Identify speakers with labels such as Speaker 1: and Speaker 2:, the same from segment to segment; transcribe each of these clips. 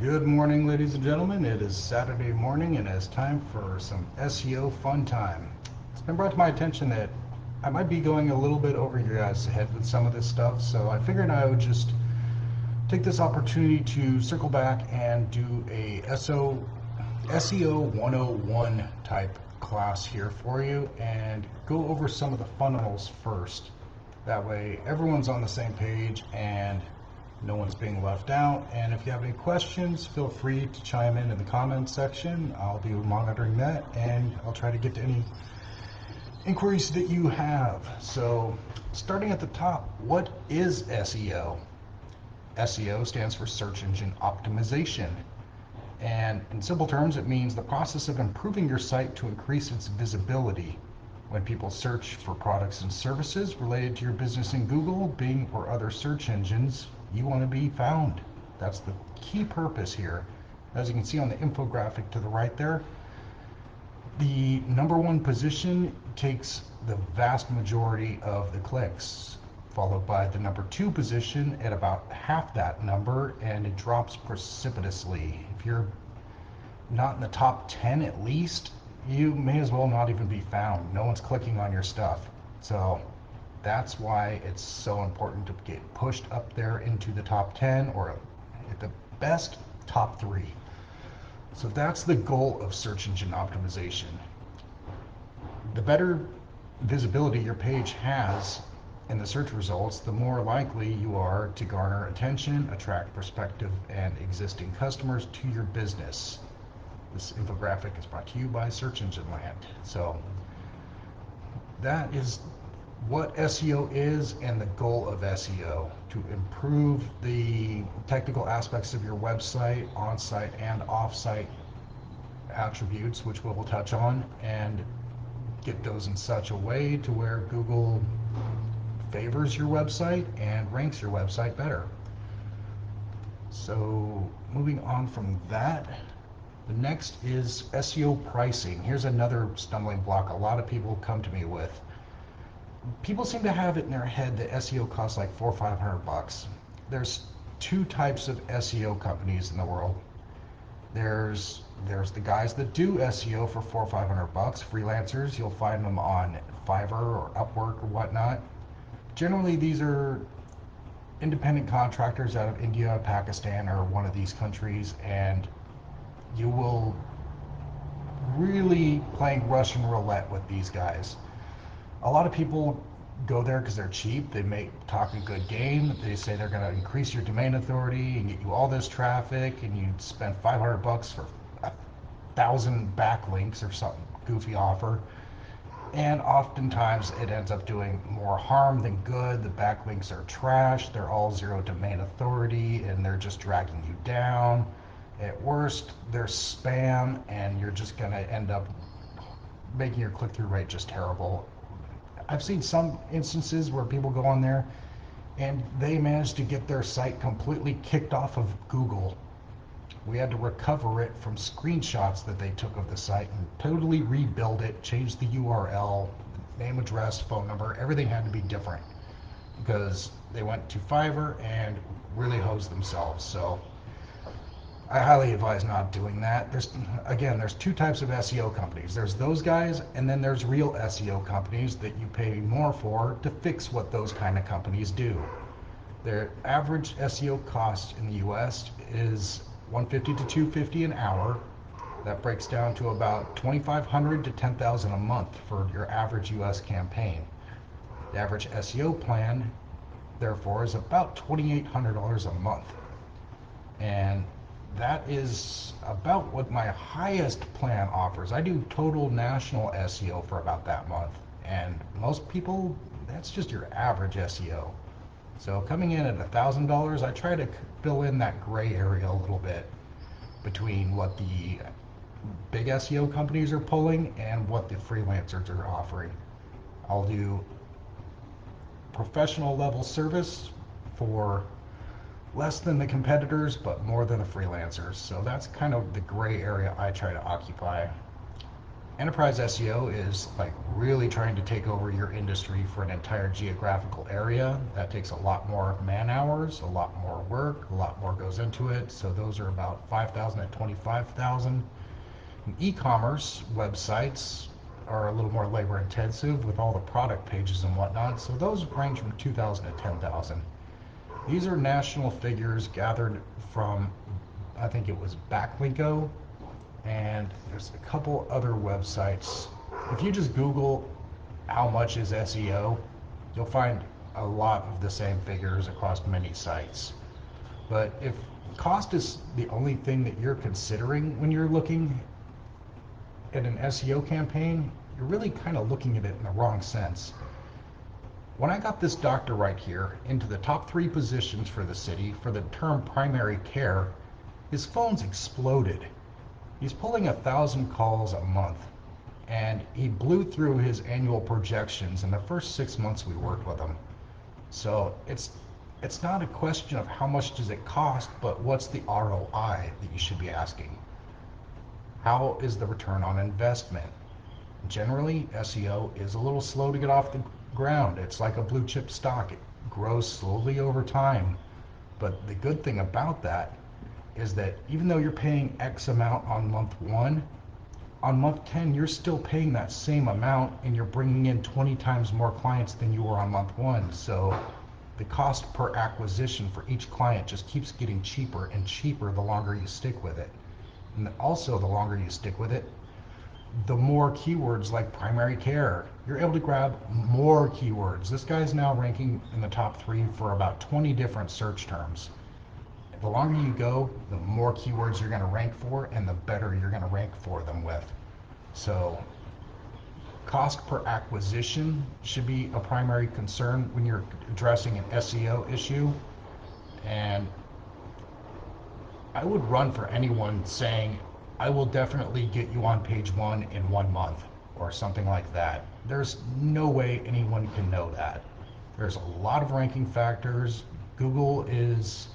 Speaker 1: Good morning, ladies and gentlemen. It is Saturday morning and it's time for some SEO fun time. It's been brought to my attention that I might be going a little bit over your guys' head with some of this stuff, so I figured I would just take this opportunity to circle back and do a SEO 101 type class here for you and go over some of the fundamentals first. That way everyone's on the same page and no one's being left out. And if you have any questions, feel free to chime in the comments section. I'll be monitoring that and I'll try to get to any inquiries that you have. So starting at the top, what is SEO? SEO stands for search engine optimization. And in simple terms, it means the process of improving your site to increase its visibility. When people search for products and services related to your business in Google, Bing, or other search engines, you want to be found. That's the key purpose here. As you can see on the infographic to the right there, the number one position takes the vast majority of the clicks, followed by the number two position at about half that number, and it drops precipitously. If you're not in the top 10 at least, you may as well not even be found. No one's clicking on your stuff. So that's why it's so important to get pushed up there into the top 10 or at the best top 3. So that's the goal of search engine optimization. The better visibility your page has in the search results, the more likely you are to garner attention, attract prospective and existing customers to your business. This infographic is brought to you by Search Engine Land. So that is what SEO is and the goal of SEO, to improve the technical aspects of your website, on-site and off-site attributes, which we'll touch on, and get those in such a way to where Google favors your website and ranks your website better. So moving on from that, the next is SEO pricing. Here's another stumbling block a lot of people come to me with. People seem to have it in their head that SEO costs like $400 or $500. There's two types of SEO companies in the world. There's the guys that do SEO for $400 or $500, freelancers. You'll find them on Fiverr or Upwork or whatnot. Generally, these are independent contractors out of India, Pakistan, or one of these countries, and you will really playing Russian roulette with these guys. A lot of people go there because they're cheap. They talk a good game. They say they're going to increase your domain authority and get you all this traffic, and you spend $500 for 1,000 backlinks or some goofy offer. And oftentimes it ends up doing more harm than good. The backlinks are trash. They're all zero domain authority, and they're just dragging you down. At worst, they're spam, and you're just going to end up making your click-through rate just terrible. I've seen some instances where people go on there and they manage to get their site completely kicked off of Google. We had to recover it from screenshots that they took of the site and totally rebuild it, change the URL, name, address, phone number. Everything had to be different because they went to Fiverr and really hosed themselves. So I highly advise not doing that. There's two types of SEO companies. There's those guys, and then there's real SEO companies that you pay more for to fix what those kind of companies do. Their average SEO cost in the US is $150 to $250 an hour. That breaks down to about $2,500 to $10,000 a month for your average US campaign. The average SEO plan, therefore, is about $2,800 a month. And that is about what my highest plan offers. I do total national SEO for about that month. And most people, that's just your average SEO. So coming in at $1,000, I try to fill in that gray area a little bit between what the big SEO companies are pulling and what the freelancers are offering. I'll do professional level service for less than the competitors, but more than the freelancers. So that's kind of the gray area I try to occupy. Enterprise SEO is like really trying to take over your industry for an entire geographical area. That takes a lot more man hours, a lot more work, a lot more goes into it. So those are about 5,000 to 25,000. E-commerce websites are a little more labor intensive with all the product pages and whatnot. So those range from 2,000 to 10,000. These are national figures gathered from, I think it was Backlinko, and there's a couple other websites. If you just Google how much is SEO, you'll find a lot of the same figures across many sites. But if cost is the only thing that you're considering when you're looking at an SEO campaign, you're really kind of looking at it in the wrong sense. When I got this doctor right here into the top 3 positions for the city for the term primary care, his phone's exploded. He's pulling 1,000 calls a month, and he blew through his annual projections in the first 6 months we worked with him. So it's not a question of how much does it cost, but what's the ROI that you should be asking. How is the return on investment? Generally, SEO is a little slow to get off the ground. It's like a blue chip stock. It grows slowly over time. But the good thing about that is that even though you're paying X amount on month 1, on month 10 you're still paying that same amount and you're bringing in 20 times more clients than you were on month 1. So the cost per acquisition for each client just keeps getting cheaper and cheaper the longer you stick with it. And also, the longer you stick with it, the more keywords like primary care, you're able to grab more keywords. This guy's now ranking in the top 3 for about 20 different search terms. The longer you go, the more keywords you're going to rank for and the better you're going to rank for them with. So cost per acquisition should be a primary concern when you're addressing an SEO issue. And I would run for anyone saying, I will definitely get you on page 1 in 1 month or something like that. There's no way anyone can know that. There's a lot of ranking factors. Google is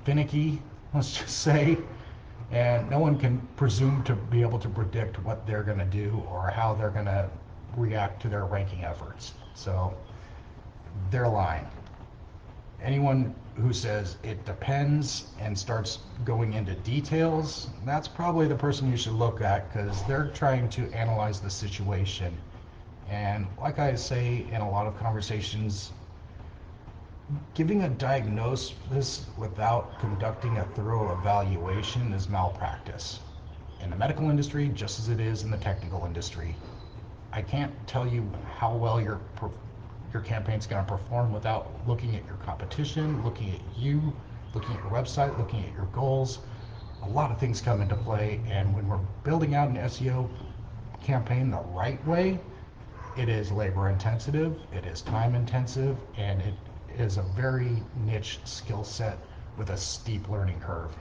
Speaker 1: finicky, let's just say, and no one can presume to be able to predict what they're going to do or how they're going to react to their ranking efforts. So they're lying. Anyone who says it depends and starts going into details, that's probably the person you should look at, because they're trying to analyze the situation. And like I say in a lot of conversations, giving a diagnosis without conducting a thorough evaluation is malpractice. In the medical industry, just as it is in the technical industry. I can't tell you how well your campaign's going to perform without looking at your competition, looking at you, looking at your website, looking at your goals. A lot of things come into play, and when we're building out an SEO campaign the right way, it is labor intensive, it is time intensive, and it is a very niche skill set with a steep learning curve.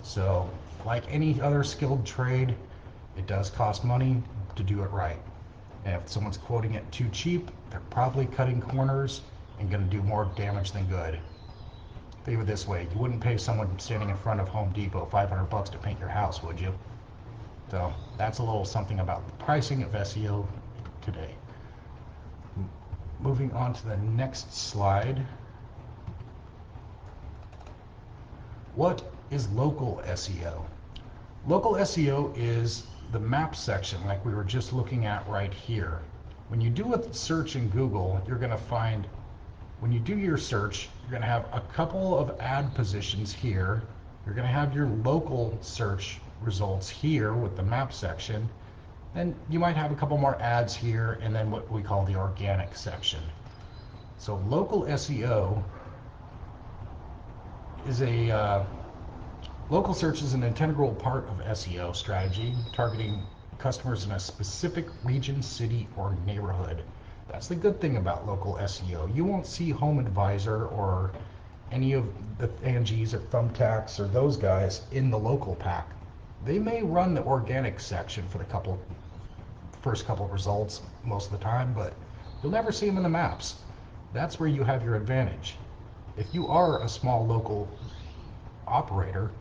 Speaker 1: So, like any other skilled trade, it does cost money to do it right. And if someone's quoting it too cheap, they're probably cutting corners and going to do more damage than good. Think of it this way: you wouldn't pay someone standing in front of Home Depot $500 to paint your house, would you? So that's a little something about the pricing of SEO today. Moving on to the next slide. What is local SEO? Local SEO is the map section like we were just looking at right here. When you do a search in Google, you're going to find, when you do your search, you're going to have a couple of ad positions here. You're going to have your local search results here with the map section. Then you might have a couple more ads here, and then what we call the organic section. So local SEO is local search is an integral part of SEO strategy, targeting customers in a specific region, city, or neighborhood. That's the good thing about local SEO. You won't see Home Advisor or any of the Angie's or Thumbtacks or those guys in the local pack. They may run the organic section for the first couple of results most of the time, but you'll never see them in the maps. That's where you have your advantage. If you are a small local operator,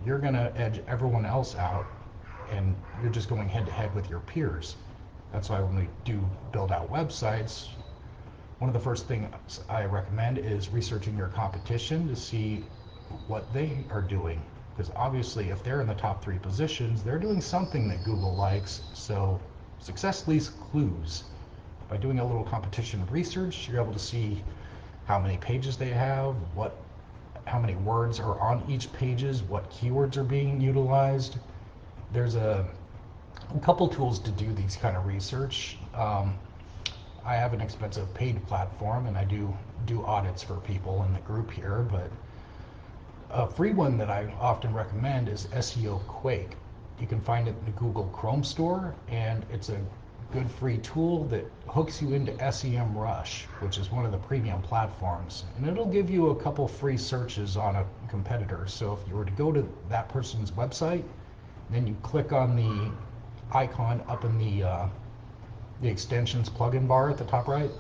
Speaker 1: you're going to edge everyone else out and you're just going head to head with your peers. That's why when we do build out websites, one of the first things I recommend is researching your competition to see what they are doing. Because obviously, if they're in the top 3 positions, they're doing something that Google likes. So success leaves clues. By doing a little competition research, you're able to see how many pages they have, how many words are on each pages, what keywords are being utilized. There's a couple tools to do these kind of research. I have an expensive paid platform, and I do audits for people in the group here, but a free one that I often recommend is SEO Quake. You can find it in the Google Chrome store, and it's a good free tool that hooks you into SEMrush, which is one of the premium platforms, and it'll give you a couple free searches on a competitor. So if you were to go to that person's website, then you click on the icon up in the extensions plugin bar at the top right,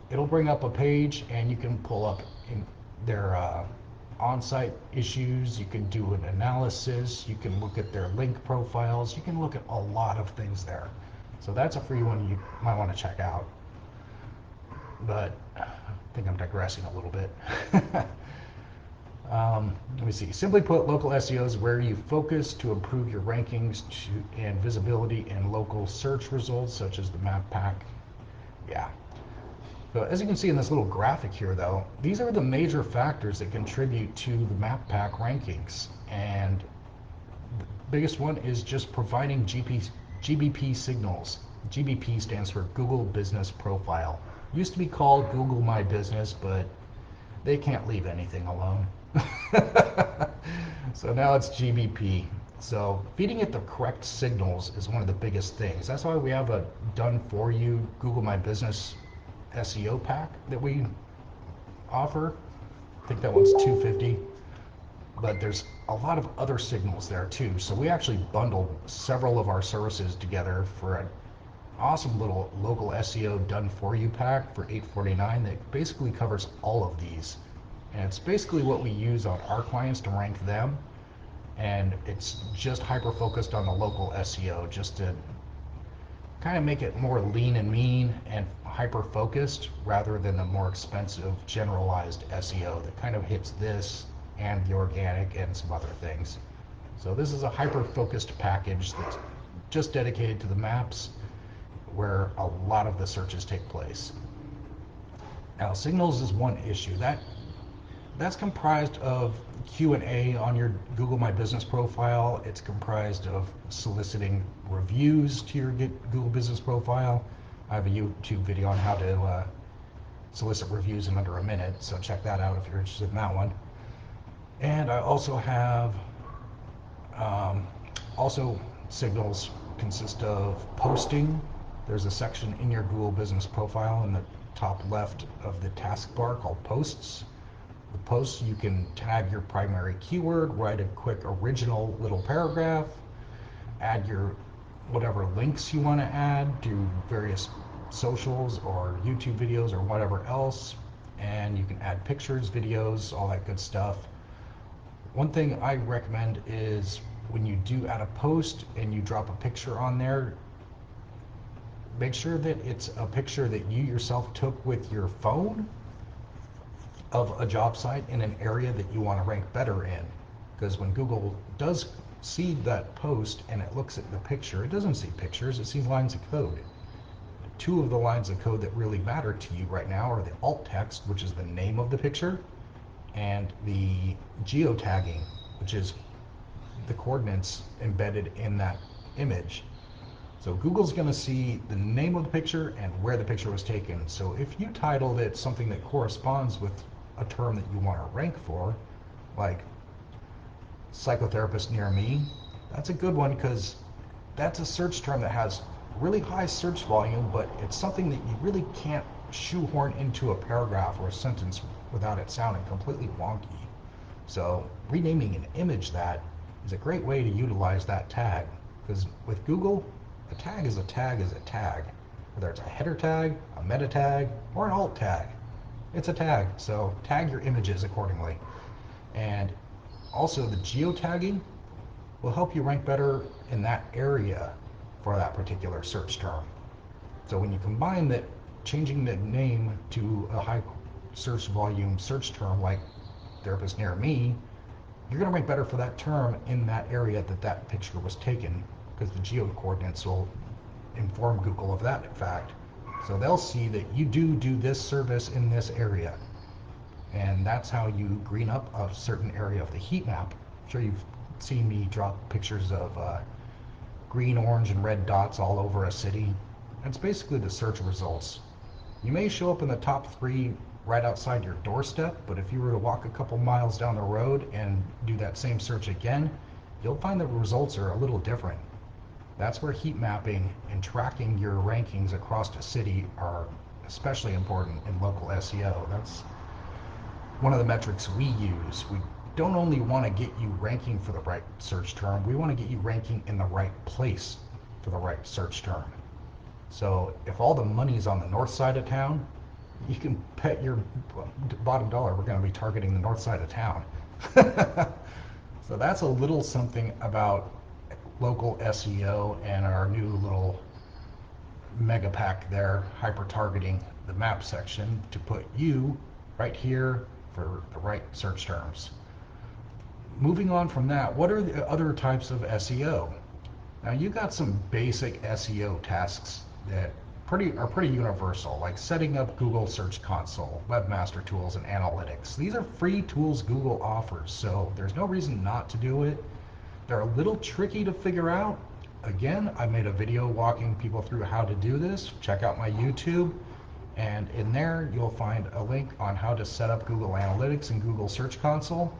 Speaker 1: it'll bring up a page, and you can pull up in their on-site issues, you can do an analysis, you can look at their link profiles, you can look at a lot of things there. So that's a free one you might want to check out. But I think I'm digressing a little bit. Let me see. Simply put, local SEO is where you focus to improve your rankings and visibility in local search results, such as the map pack. Yeah. So as you can see in this little graphic here, though, these are the major factors that contribute to the map pack rankings. And the biggest one is just providing GBP signals. GBP stands for Google Business Profile. Used to be called Google My Business, but they can't leave anything alone. So now it's GBP. So feeding it the correct signals is one of the biggest things. That's why we have a done for you Google My Business SEO pack that we offer. I think that one's $250. But there's a lot of other signals there too. So we actually bundled several of our services together for an awesome little local SEO done for you pack for $849 that basically covers all of these. And it's basically what we use on our clients to rank them. And it's just hyper focused on the local SEO, just to kind of make it more lean and mean and hyper focused rather than the more expensive generalized SEO that kind of hits this and the organic and some other things. So this is a hyper-focused package that's just dedicated to the maps where a lot of the searches take place. Now, signals is one issue. That's comprised of Q&A on your Google My Business profile. It's comprised of soliciting reviews to your Google Business profile. I have a YouTube video on how to solicit reviews in under a minute, so check that out if you're interested in that one. And I also have, signals consist of posting. There's a section in your Google Business profile in the top left of the taskbar called Posts. The posts, you can tag your primary keyword, write a quick original little paragraph, add your whatever links you want to add, do various socials or YouTube videos or whatever else, and you can add pictures, videos, all that good stuff. One thing I recommend is when you do add a post and you drop a picture on there, make sure that it's a picture that you yourself took with your phone of a job site in an area that you want to rank better in. Because when Google does see that post and it looks at the picture, it doesn't see pictures, it sees lines of code. Two of the lines of code that really matter to you right now are the alt text, which is the name of the picture, and the geotagging, which is the coordinates embedded in that image. So Google's going to see the name of the picture and where the picture was taken. So if you titled it something that corresponds with a term that you want to rank for, like psychotherapist near me, that's a good one because that's a search term that has really high search volume, but it's something that you really can't shoehorn into a paragraph or a sentence without it sounding completely wonky. So renaming an image that is a great way to utilize that tag, because with Google, a tag is a tag is a tag. Whether it's a header tag, a meta tag, or an alt tag, it's a tag. So tag your images accordingly. And also the geotagging, will help you rank better in that area for that particular search term. So when you combine that, changing the name to a high search volume search term like therapist near me, you're going to rank better for that term in that area that that picture was taken, because the geo coordinates will inform Google of that fact. So they'll see that you do this service in this area. And that's how you green up a certain area of the heat map. I'm sure you've seen me drop pictures of green, orange, and red dots all over a city. It's basically the search results. You may show up in the top 3 right outside your doorstep, but if you were to walk a couple miles down the road and do that same search again, you'll find the results are a little different. That's where heat mapping and tracking your rankings across a city are especially important in local SEO. That's one of the metrics we use. We don't only want to get you ranking for the right search term, we want to get you ranking in the right place for the right search term. So if all the money's on the north side of town, you can bet your bottom dollar we're going to be targeting the north side of town. So that's a little something about local SEO and our new little mega pack there, hyper targeting the map section to put you right here for the right search terms. Moving on from that, what are the other types of SEO? Now you got some basic SEO tasks that are pretty universal, like setting up Google Search Console, Webmaster Tools, and Analytics. These are free tools Google offers, so there's no reason not to do it. They're a little tricky to figure out. Again, I made a video walking people through how to do this. Check out my YouTube, and in there you'll find a link on how to set up Google Analytics and Google Search Console.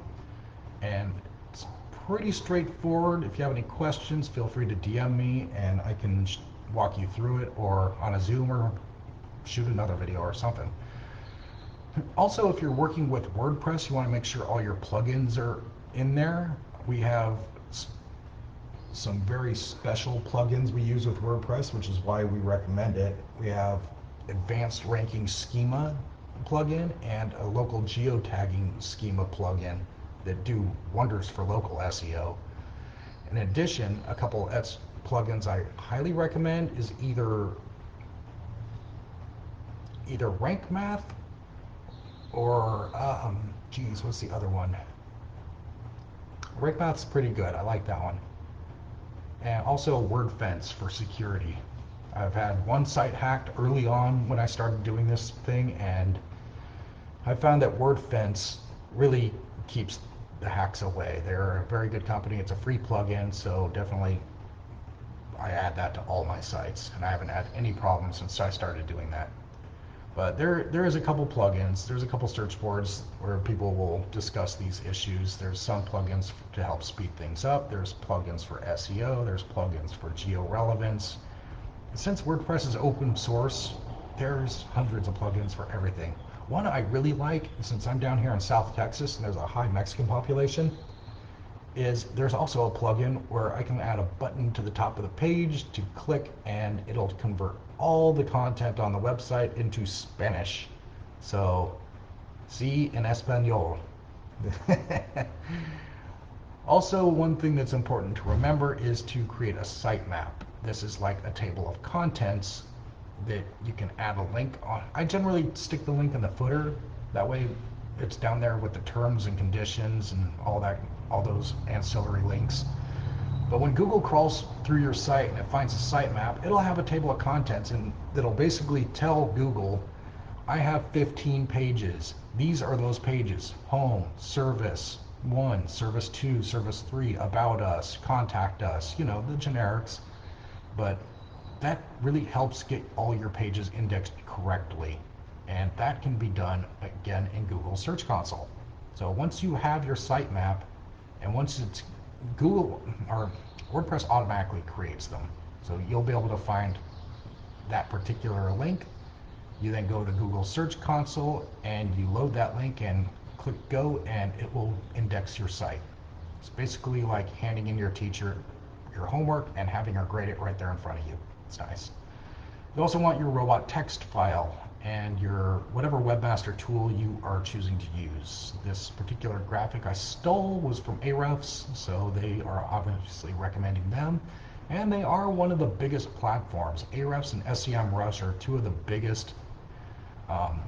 Speaker 1: And it's pretty straightforward. If you have any questions, feel free to DM me and I can walk you through it, or on a Zoom, or shoot another video or something. Also, if you're working with WordPress, you want to make sure all your plugins are in there. We have some very special plugins we use with WordPress, which is why we recommend it. We have advanced ranking schema plugin and a local geotagging schema plugin that do wonders for local SEO. In addition, a couple plugins I highly recommend is either Rank Math or what's the other one? Rank Math's pretty good. I like that one. And also WordFence for security. I've had one site hacked early on when I started doing this thing, and I found that WordFence really keeps the hacks away. They're a very good company. It's a free plugin, so definitely I add that to all my sites, and I haven't had any problems since I started doing that. But there is a couple plugins. There's a couple search boards where people will discuss these issues. There's some plugins to help speed things up. There's plugins for SEO. There's plugins for geo-relevance. Since WordPress is open source, there's hundreds of plugins for everything. One I really like, since I'm down here in South Texas and there's a high Mexican population, is there's also a plugin where I can add a button to the top of the page to click, and it'll convert all the content on the website into Spanish. So, sí en español. Also, one thing that's important to remember is to create a sitemap. This is like a table of contents that you can add a link on. I generally stick the link in the footer. That way it's down there with the terms and conditions and all those ancillary links. But when Google crawls through your site and it finds a sitemap, it'll have a table of contents, and it'll basically tell Google, I have 15 pages. These are those pages: home, service 1, service 2, service 3, about us, contact us, the generics. But that really helps get all your pages indexed correctly. And that can be done, again, in Google Search Console. So once you have your sitemap, and once it's Google or WordPress automatically creates them. So you'll be able to find that particular link. You then go to Google Search Console and you load that link and click go, and it will index your site. It's basically like handing in your teacher your homework and having her grade it right there in front of you. It's nice. You also want your robot text file, and your whatever webmaster tool you are choosing to use. This particular graphic I stole was from Ahrefs, so they are obviously recommending them. And they are one of the biggest platforms. Ahrefs and SEMrush are two of the um,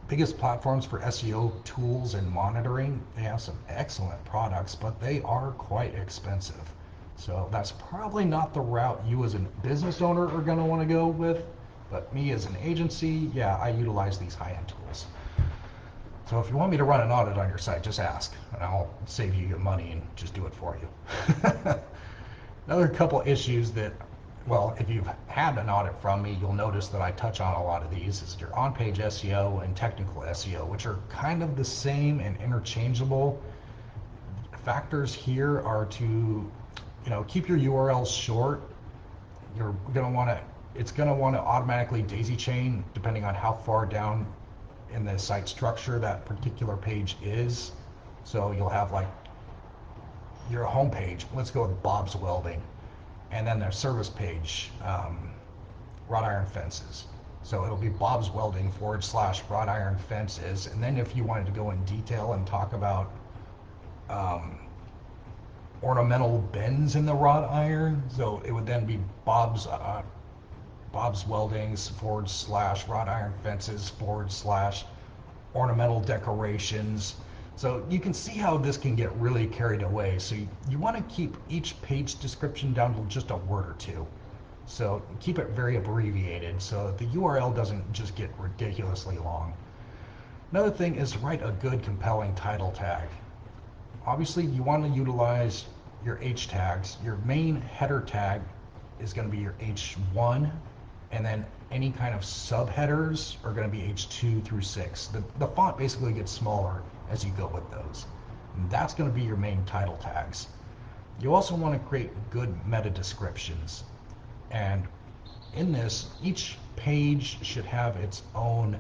Speaker 1: biggest platforms for SEO tools and monitoring. They have some excellent products, but they are quite expensive. So that's probably not the route you as a business owner are going to want to go with. But me as an agency, yeah, I utilize these high-end tools. So if you want me to run an audit on your site, just ask, and I'll save you your money and just do it for you. Another couple issues that, well, if you've had an audit from me, you'll notice that I touch on a lot of these, is your on-page SEO and technical SEO, which are kind of the same and interchangeable. Factors here are to, keep your URLs short. You're going to want to, it's going to want to automatically daisy chain depending on how far down in the site structure that particular page is. So you'll have like your home page, let's go with Bob's Welding, and then their service page, wrought iron fences. So it'll be Bob's Welding / wrought iron fences. And then if you wanted to go in detail and talk about ornamental bends in the wrought iron, so it would then be Bob's Weldings / wrought iron fences / ornamental decorations. So you can see how this can get really carried away. So you want to keep each page description down to just a word or two. So keep it very abbreviated so the URL doesn't just get ridiculously long. Another thing is write a good compelling title tag. Obviously you want to utilize your H tags. Your main header tag is going to be your H1, and then any kind of subheaders are going to be H2 through 6. The font basically gets smaller as you go with those. And that's going to be your main title tags. You also want to create good meta descriptions. And in this, each page should have its own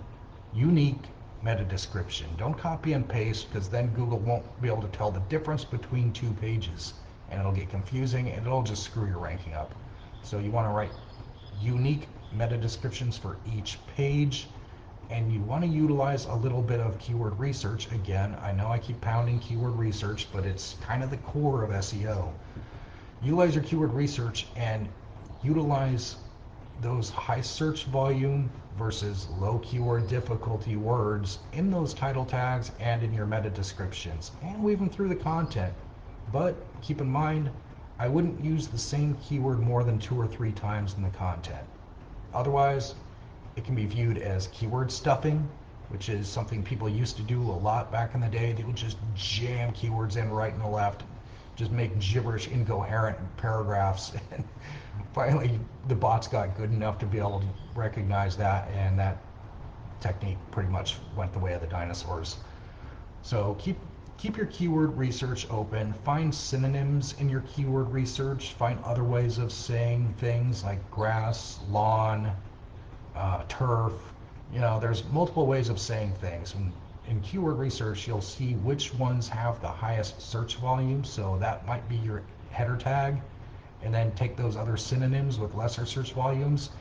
Speaker 1: unique meta description. Don't copy and paste, because then Google won't be able to tell the difference between two pages, and it'll get confusing and it'll just screw your ranking up. So you want to write unique meta descriptions for each page, and you want to utilize a little bit of keyword research. Again, I know I keep pounding keyword research, but it's kind of the core of SEO. Utilize your keyword research and utilize those high search volume versus low keyword difficulty words in those title tags and in your meta descriptions, and weave them through the content. But keep in mind, I wouldn't use the same keyword more than 2 or 3 times in the content. Otherwise, it can be viewed as keyword stuffing, which is something people used to do a lot back in the day. They would just jam keywords in right and left, just make gibberish, incoherent paragraphs. And finally, the bots got good enough to be able to recognize that, and that technique pretty much went the way of the dinosaurs. So keep your keyword research open. Find synonyms in your keyword research. Find other ways of saying things like grass, lawn, turf. There's multiple ways of saying things. In keyword research, you'll see which ones have the highest search volume, so that might be your header tag, and then take those other synonyms with lesser search volumes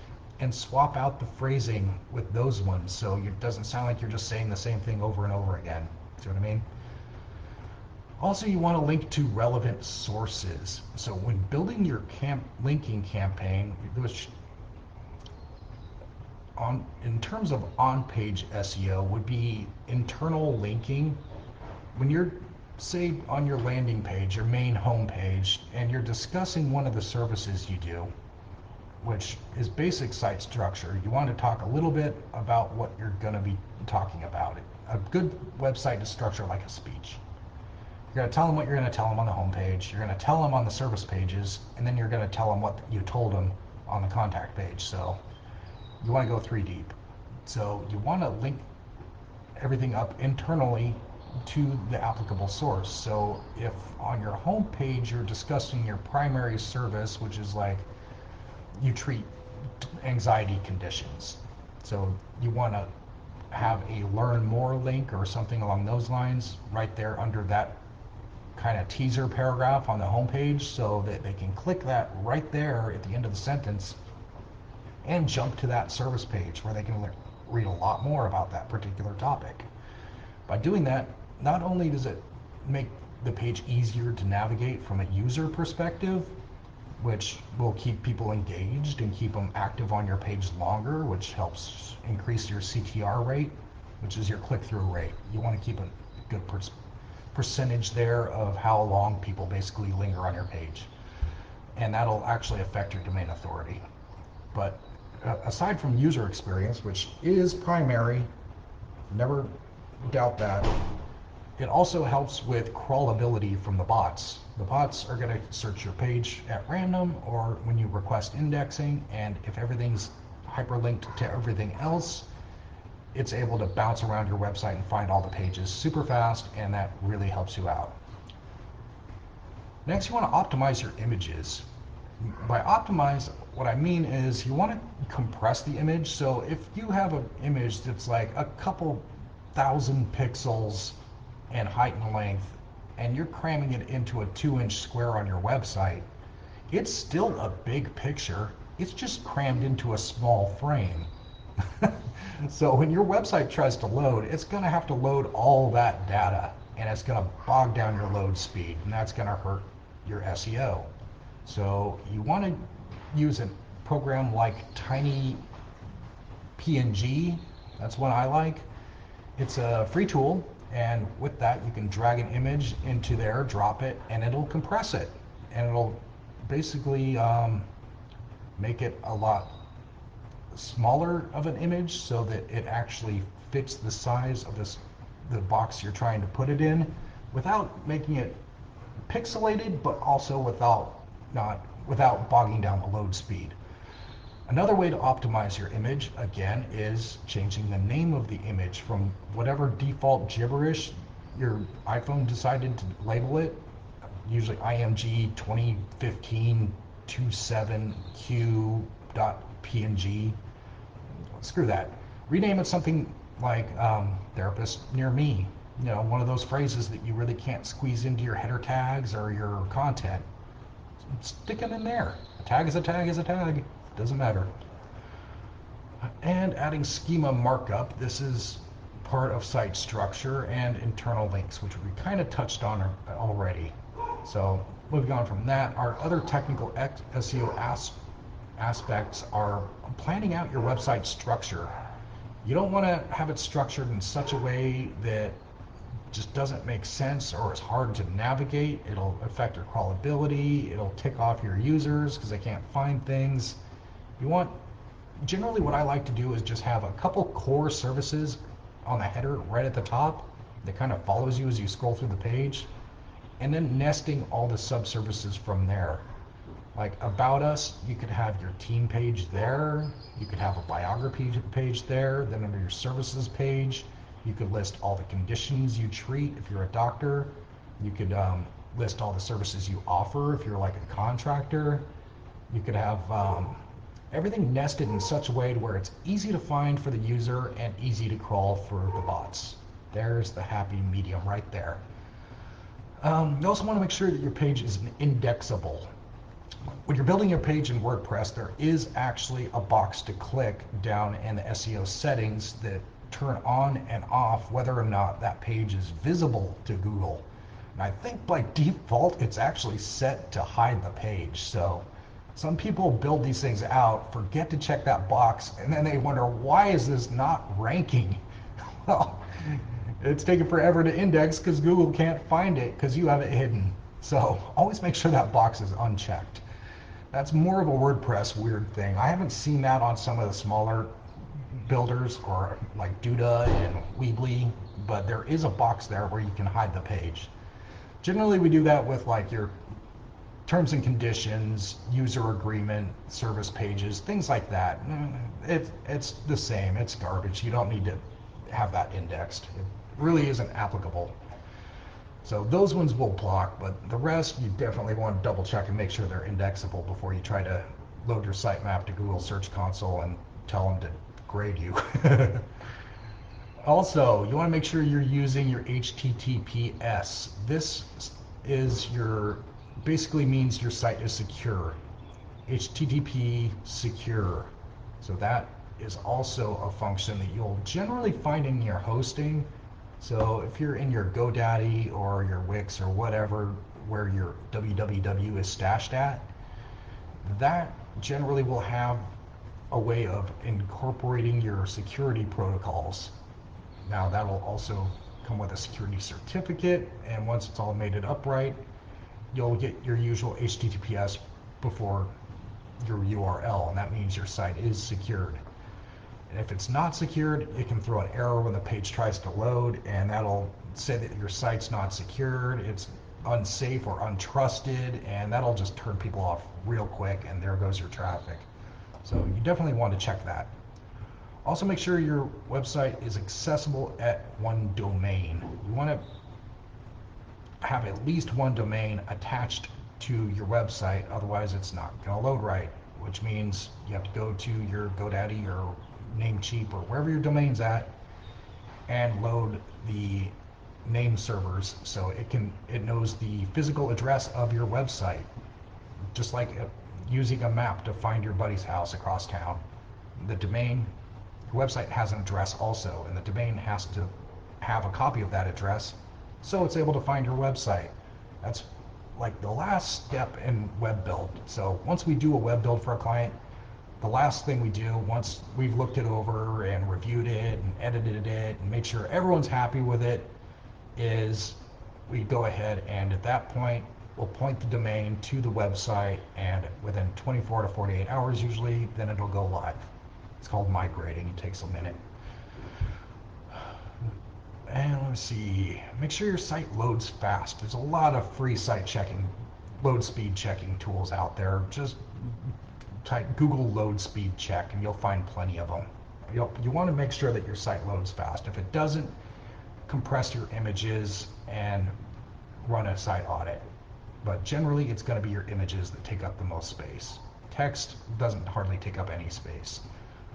Speaker 1: and swap out the phrasing with those ones, so it doesn't sound like you're just saying the same thing over and over again. See what I mean? Also, you want to link to relevant sources. So when building your linking campaign, which in terms of on-page SEO would be internal linking. When you're, say, on your landing page, your main home page, and you're discussing one of the services you do, which is basic site structure, you want to talk a little bit about what you're going to be talking about. A good website is structured like a speech. You're going to tell them what you're going to tell them on the home page, you're going to tell them on the service pages, and then you're going to tell them what you told them on the contact page. So you want to go 3 deep. So you want to link everything up internally to the applicable source. So if on your home page you're discussing your primary service, which is like you treat anxiety conditions, so you want to have a learn more link or something along those lines right there under that kind of teaser paragraph on the home page, so that they can click that right there at the end of the sentence and jump to that service page where they can read a lot more about that particular topic. By doing that, not only does it make the page easier to navigate from a user perspective, which will keep people engaged and keep them active on your page longer, which helps increase your CTR rate, which is your click-through rate. You want to keep a good percentage there of how long people basically linger on your page. And that'll actually affect your domain authority. But aside from user experience, which is primary, never doubt that, it also helps with crawlability from the bots. The bots are going to search your page at random or when you request indexing, and if everything's hyperlinked to everything else, it's able to bounce around your website and find all the pages super fast, and that really helps you out. Next, you want to optimize your images. By optimize, what I mean is you want to compress the image. So if you have an image that's like a couple thousand pixels and height and length, and you're cramming it into a 2-inch square on your website, it's still a big picture. It's just crammed into a small frame. So when your website tries to load, it's going to have to load all that data, and it's going to bog down your load speed, and that's going to hurt your SEO. So you want to use a program like Tiny PNG. That's what I like. It's a free tool, and with that you can drag an image into there, drop it, and it'll compress it, and it'll basically make it a lot smaller of an image so that it actually fits the size of the box you're trying to put it in, without making it pixelated, but also without bogging down the load speed. Another way to optimize your image, again, is changing the name of the image from whatever default gibberish your iPhone decided to label it, usually IMG 2015-27Q.png. Screw that. Rename it something like therapist near me. You know, one of those phrases that you really can't squeeze into your header tags or your content. Stick them in there. A tag is a tag is a tag. Doesn't matter. And adding schema markup. This is part of site structure and internal links, which we kind of touched on already. So moving on from that, our other technical SEO aspects are planning out your website structure. You don't want to have it structured in such a way that just doesn't make sense or it's hard to navigate. It'll affect your crawlability. It'll tick off your users because they can't find things. Generally what I like to do is just have a couple core services on the header right at the top that kind of follows you as you scroll through the page, and then nesting all the subservices from there. Like About Us, you could have your team page there, you could have a biography page there, then under your services page, you could list all the conditions you treat if you're a doctor, you could list all the services you offer if you're like a contractor, you could have everything nested in such a way to where it's easy to find for the user and easy to crawl for the bots. There's the happy medium right there. You also want to make sure that your page is indexable. When you're building your page in WordPress, there is actually a box to click down in the SEO settings that turn on and off whether or not that page is visible to Google. And I think by default, it's actually set to hide the page. So some people build these things out, forget to check that box, and then they wonder, why is this not ranking? Well, it's taking forever to index because Google can't find it because you have it hidden. So always make sure that box is unchecked. That's more of a WordPress weird thing. I haven't seen that on some of the smaller builders or like Duda and Weebly, but there is a box there where you can hide the page. Generally we do that with like your terms and conditions, user agreement, service pages, things like that. It's the same, it's garbage. You don't need to have that indexed. It really isn't applicable. So those ones will block, but the rest you definitely want to double check and make sure they're indexable before you try to load your sitemap to Google Search Console and tell them to grade you. Also, you want to make sure you're using your HTTPS. This is basically means your site is secure. HTTP secure. So that is also a function that you'll generally find in your hosting. So if you're in your GoDaddy or your Wix or whatever, where your www is stashed at, that generally will have a way of incorporating your security protocols. Now that'll also come with a security certificate, and once it's all made it upright, you'll get your usual HTTPS before your URL, and that means your site is secured. And if it's not secured, it can throw an error when the page tries to load, and that'll say that your site's not secured, it's unsafe or untrusted, and that'll just turn people off real quick, and there goes your traffic. So you definitely want to check that. Also, make sure your website is accessible at one domain. You want to have at least one domain attached to your website, otherwise it's not going to load right, which means you have to go to your GoDaddy or Namecheap or wherever your domain's at and load the name servers so it knows the physical address of your website, just like using a map to find your buddy's house across town. The domain, your website has an address also, and the domain has to have a copy of that address so it's able to find your website. That's like the last step in web build. So once we do a web build for a client, the last thing we do once we've looked it over and reviewed it and edited it and make sure everyone's happy with it is we go ahead and at that point we'll point the domain to the website, and within 24 to 48 hours usually, then it'll go live. It's called migrating. It takes a minute. And let's see, make sure your site loads fast. There's a lot of free site checking, load speed checking tools out there. Just type Google load speed check and you'll find plenty of them. You want to make sure that your site loads fast. If it doesn't, compress your images and run a site audit. But generally it's going to be your images that take up the most space. Text doesn't hardly take up any space.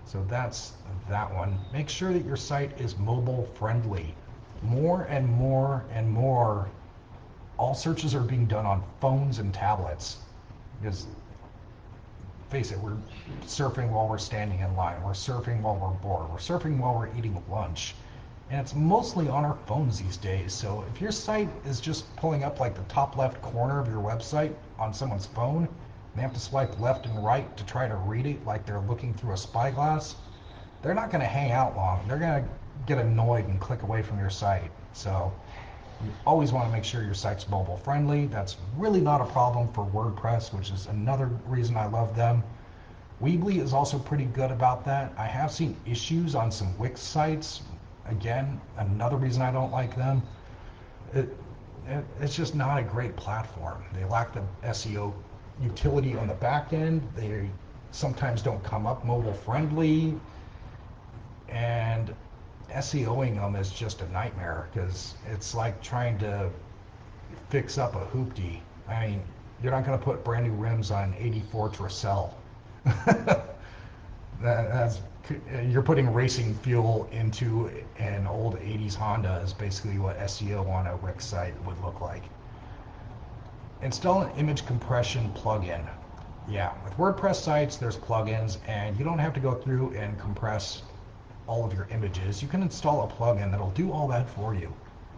Speaker 1: So that's that one. Make sure that your site is mobile friendly. More and more and more, all searches are being done on phones and tablets. Because face it, we're surfing while we're standing in line, we're surfing while we're bored, we're surfing while we're eating lunch. And it's mostly on our phones these days. So if your site is just pulling up like the top left corner of your website on someone's phone, and they have to swipe left and right to try to read it like they're looking through a spyglass, they're not going to hang out long. They're going to get annoyed and click away from your site. So you always want to make sure your site's mobile friendly. That's really not a problem for WordPress, which is another reason I love them. Weebly is also pretty good about that. I have seen issues on some Wix sites. Again, another reason I don't like them. It's just not a great platform. They lack the SEO utility on the back end. They sometimes don't come up mobile friendly, and SEOing them is just a nightmare because it's like trying to fix up a hoopty. I mean, you're not going to put brand new rims on 84 Tercel. You're putting racing fuel into an old 80s Honda is basically what SEO on a Wix site would look like. Install an image compression plugin. Yeah, with WordPress sites, there's plugins, and you don't have to go through and compress all of your images. You can install a plugin that'll do all that for you,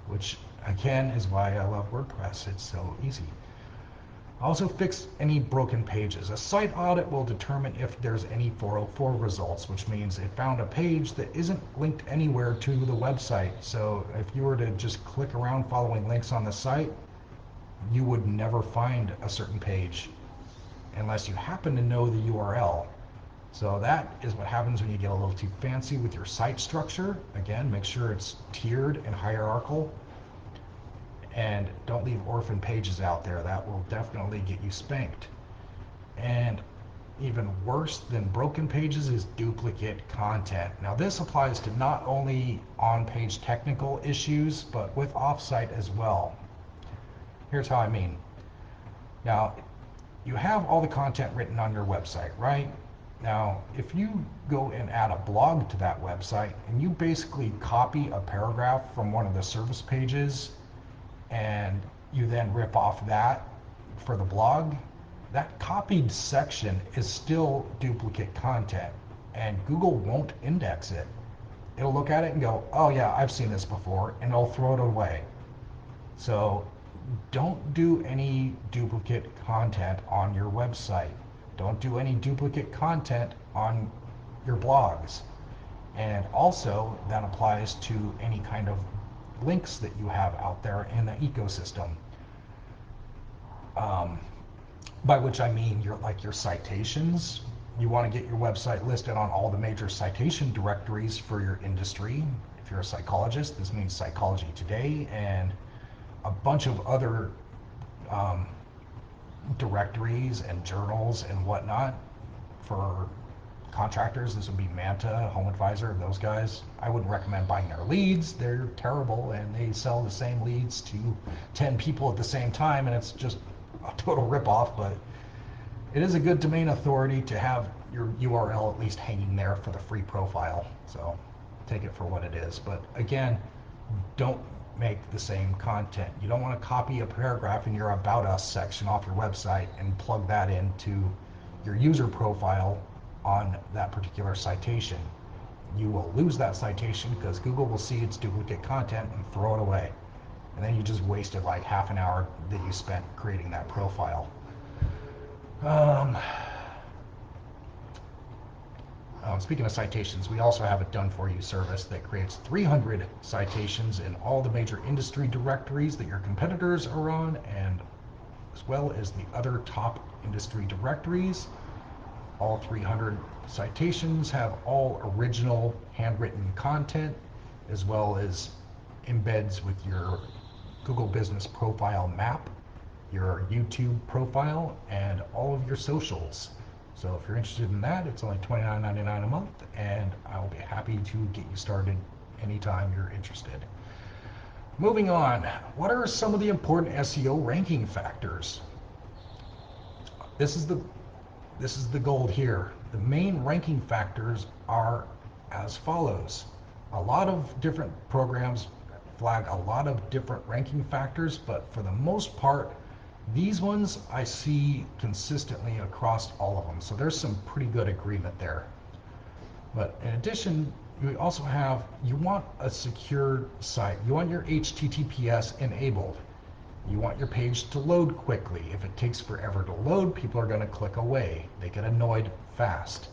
Speaker 1: which again is why I love WordPress. It's so easy. Also, fix any broken pages. A site audit will determine if there's any 404 results, which means it found a page that isn't linked anywhere to the website. So if you were to just click around following links on the site, you would never find a certain page unless you happen to know the URL. So that is what happens when you get a little too fancy with your site structure. Again, make sure it's tiered and hierarchical. And don't leave orphan pages out there. That will definitely get you spanked. And even worse than broken pages is duplicate content. Now this applies to not only on-page technical issues, but with off-site as well. Here's how I mean. Now, you have all the content written on your website, right? Now, if you go and add a blog to that website, and you basically copy a paragraph from one of the service pages, and you then rip off that for the blog, that copied section is still duplicate content. and Google won't index it. It'll look at it and go, oh yeah, I've seen this before, and it'll throw it away. So don't do any duplicate content on your website. Don't do any duplicate content on your blogs. And also, that applies to any kind of links that you have out there in the ecosystem. Um, by which I mean your citations. You want to get your website listed on all the major citation directories for your industry. If you're a psychologist, this means Psychology Today and a bunch of other um, directories and journals and whatnot. For contractors, this would be Manta, Home Advisor, those guys. I wouldn't recommend buying their leads. They're terrible and they sell the same leads to 10 people at the same time, and it's just a total ripoff. But it is a good domain authority to have your URL at least hanging there for the free profile. So take it for what it is. But again, don't make the same content. You don't want to copy a paragraph in your About Us section off your website and plug that into your user profile on that particular citation. You will lose that citation because Google will see it's duplicate content and throw it away. And then you just wasted like half an hour that you spent creating that profile. Speaking of citations, we also have a done for you service that creates 300 citations in all the major industry directories that your competitors are on, and as well as the other top industry directories. All 300 citations have all original handwritten content, as well as embeds with your Google Business Profile map, your YouTube profile, and all of your socials. So if you're interested in that, it's only $29.99 a month, and I'll be happy to get you started anytime you're interested. Moving on, what are some of the important SEO ranking factors? This is the gold here. The main ranking factors are as follows. A lot of different programs flag a lot of different ranking factors, but for the most part, these ones I see consistently across all of them. So there's some pretty good agreement there. But in addition, you also have, you want a secure site. You want your HTTPS enabled. You want your page to load quickly. If it takes forever to load, people are going to click away. They get annoyed fast,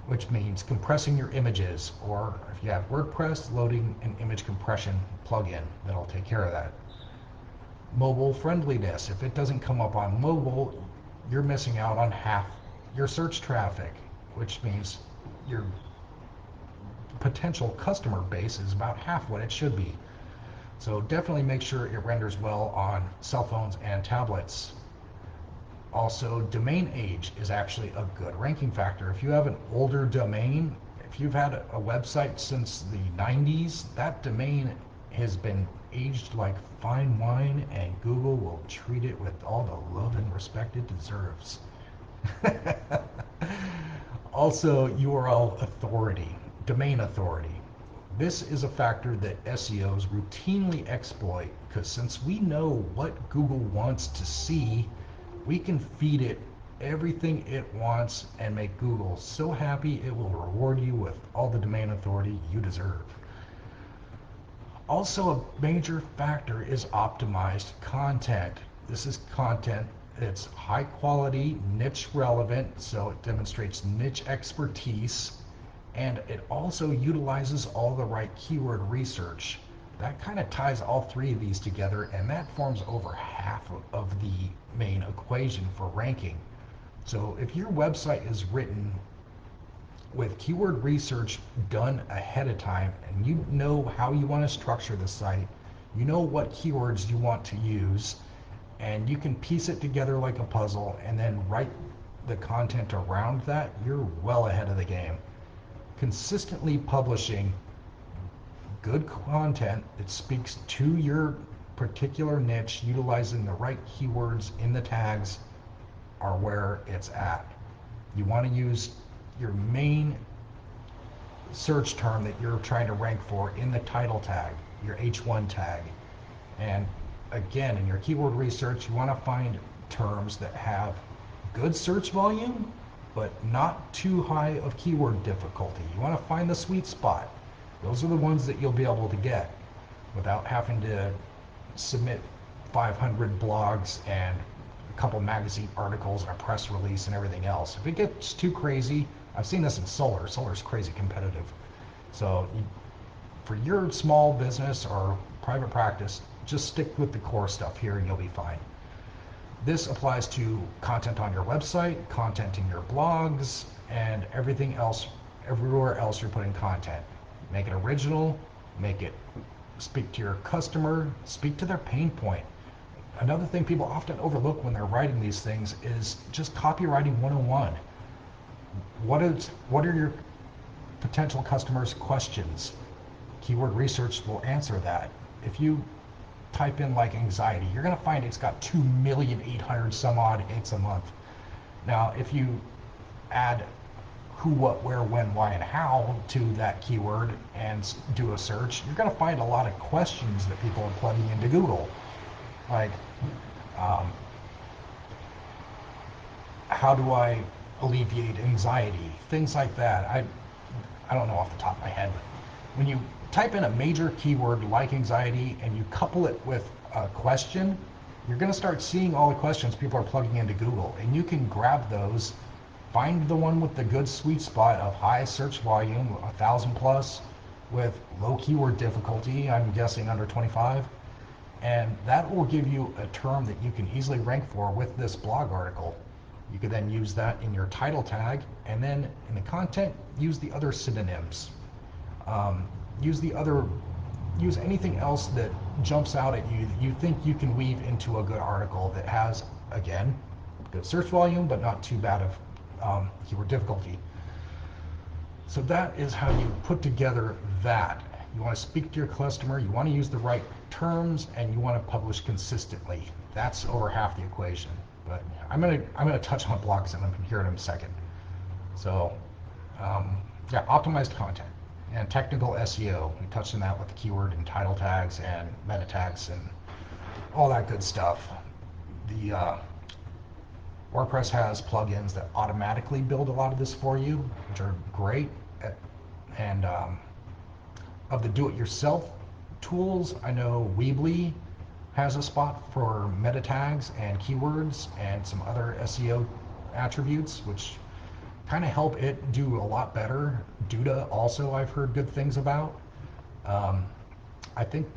Speaker 1: which means compressing your images, or if you have WordPress, loading an image compression plugin that'll take care of that. Mobile friendliness. If it doesn't come up on mobile, you're missing out on half your search traffic, which means your potential customer base is about half what it should be. So definitely make sure it renders well on cell phones and tablets. Also, domain age is actually a good ranking factor. If you have an older domain, if you've had a website since the 90s, that domain has been aged like fine wine, and Google will treat it with all the love and respect it deserves. Also, URL authority, domain authority. This is a factor that SEOs routinely exploit, because since we know what Google wants to see, we can feed it everything it wants and make Google so happy it will reward you with all the domain authority you deserve. Also, a major factor is optimized content. This is content that's high quality, niche relevant, so it demonstrates niche expertise, and it also utilizes all the right keyword research. That kind of ties all three of these together, and that forms over half of the main equation for ranking. So if your website is written with keyword research done ahead of time, and you know how you want to structure the site, you know what keywords you want to use, and you can piece it together like a puzzle and then write the content around that, you're well ahead of the game. Consistently publishing good content that speaks to your particular niche, utilizing the right keywords in the tags, are where it's at. You want to use your main search term that you're trying to rank for in the title tag, your H1 tag. And again, in your keyword research, you want to find terms that have good search volume but not too high of keyword difficulty. You want to find the sweet spot. Those are the ones that you'll be able to get without having to submit 500 blogs and a couple magazine articles and a press release and everything else. If it gets too crazy, I've seen this in solar. Solar's crazy competitive. So for your small business or private practice, just stick with the core stuff here and you'll be fine. This applies to content on your website, content in your blogs, and everything else, everywhere else you're putting content. Make it original, make it speak to your customer, speak to their pain point. Another thing people often overlook when they're writing these things is just copywriting 101. What are your potential customers' questions? Keyword research will answer that. If you type in like anxiety, you're going to find it's got 2,800,000 some odd hits a month. Now, if you add who, what, where, when, why, and how to that keyword and do a search, you're going to find a lot of questions that people are plugging into Google. Like, how do I alleviate anxiety? Things like that. I don't know off the top of my head, but when you type in a major keyword like anxiety and you couple it with a question, you're going to start seeing all the questions people are plugging into Google, and you can grab those, find the one with the good sweet spot of high search volume, 1,000 plus, with low keyword difficulty, I'm guessing under 25, and that will give you a term that you can easily rank for with this blog article. You could then use that in your title tag, and then in the content, use the other synonyms. Use anything else that jumps out at you that you think you can weave into a good article that has, again, good search volume, but not too bad of keyword difficulty. So that is how you put together that. You want to speak to your customer, you want to use the right terms, and you want to publish consistently. That's over half the equation. But I'm gonna touch on blogs and I'm here in a second. So yeah, optimized content and technical SEO. We touched on that with the keyword and title tags and meta tags and all that good stuff. The WordPress has plugins that automatically build a lot of this for you, which are great. And of the do-it-yourself tools, I know Weebly has a spot for meta tags and keywords and some other SEO attributes, which kind of help it do a lot better. Duda also I've heard good things about. I think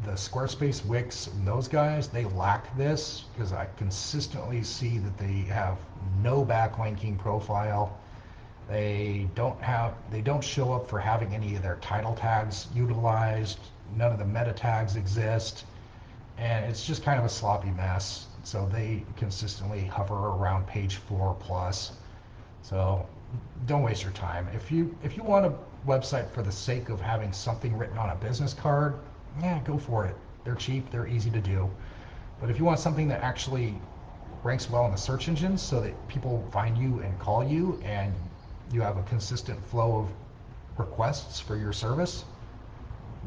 Speaker 1: the Squarespace, Wix, and those guys, they lack this because I consistently see that they have no backlinking profile. They don't show up for having any of their title tags utilized. None of the meta tags exist. And it's just kind of a sloppy mess. So they consistently hover around page 4 plus. So don't waste your time. If you want a website for the sake of having something written on a business card, yeah, go for it. They're cheap, they're easy to do. But if you want something that actually ranks well in the search engines so that people find you and call you and you have a consistent flow of requests for your service,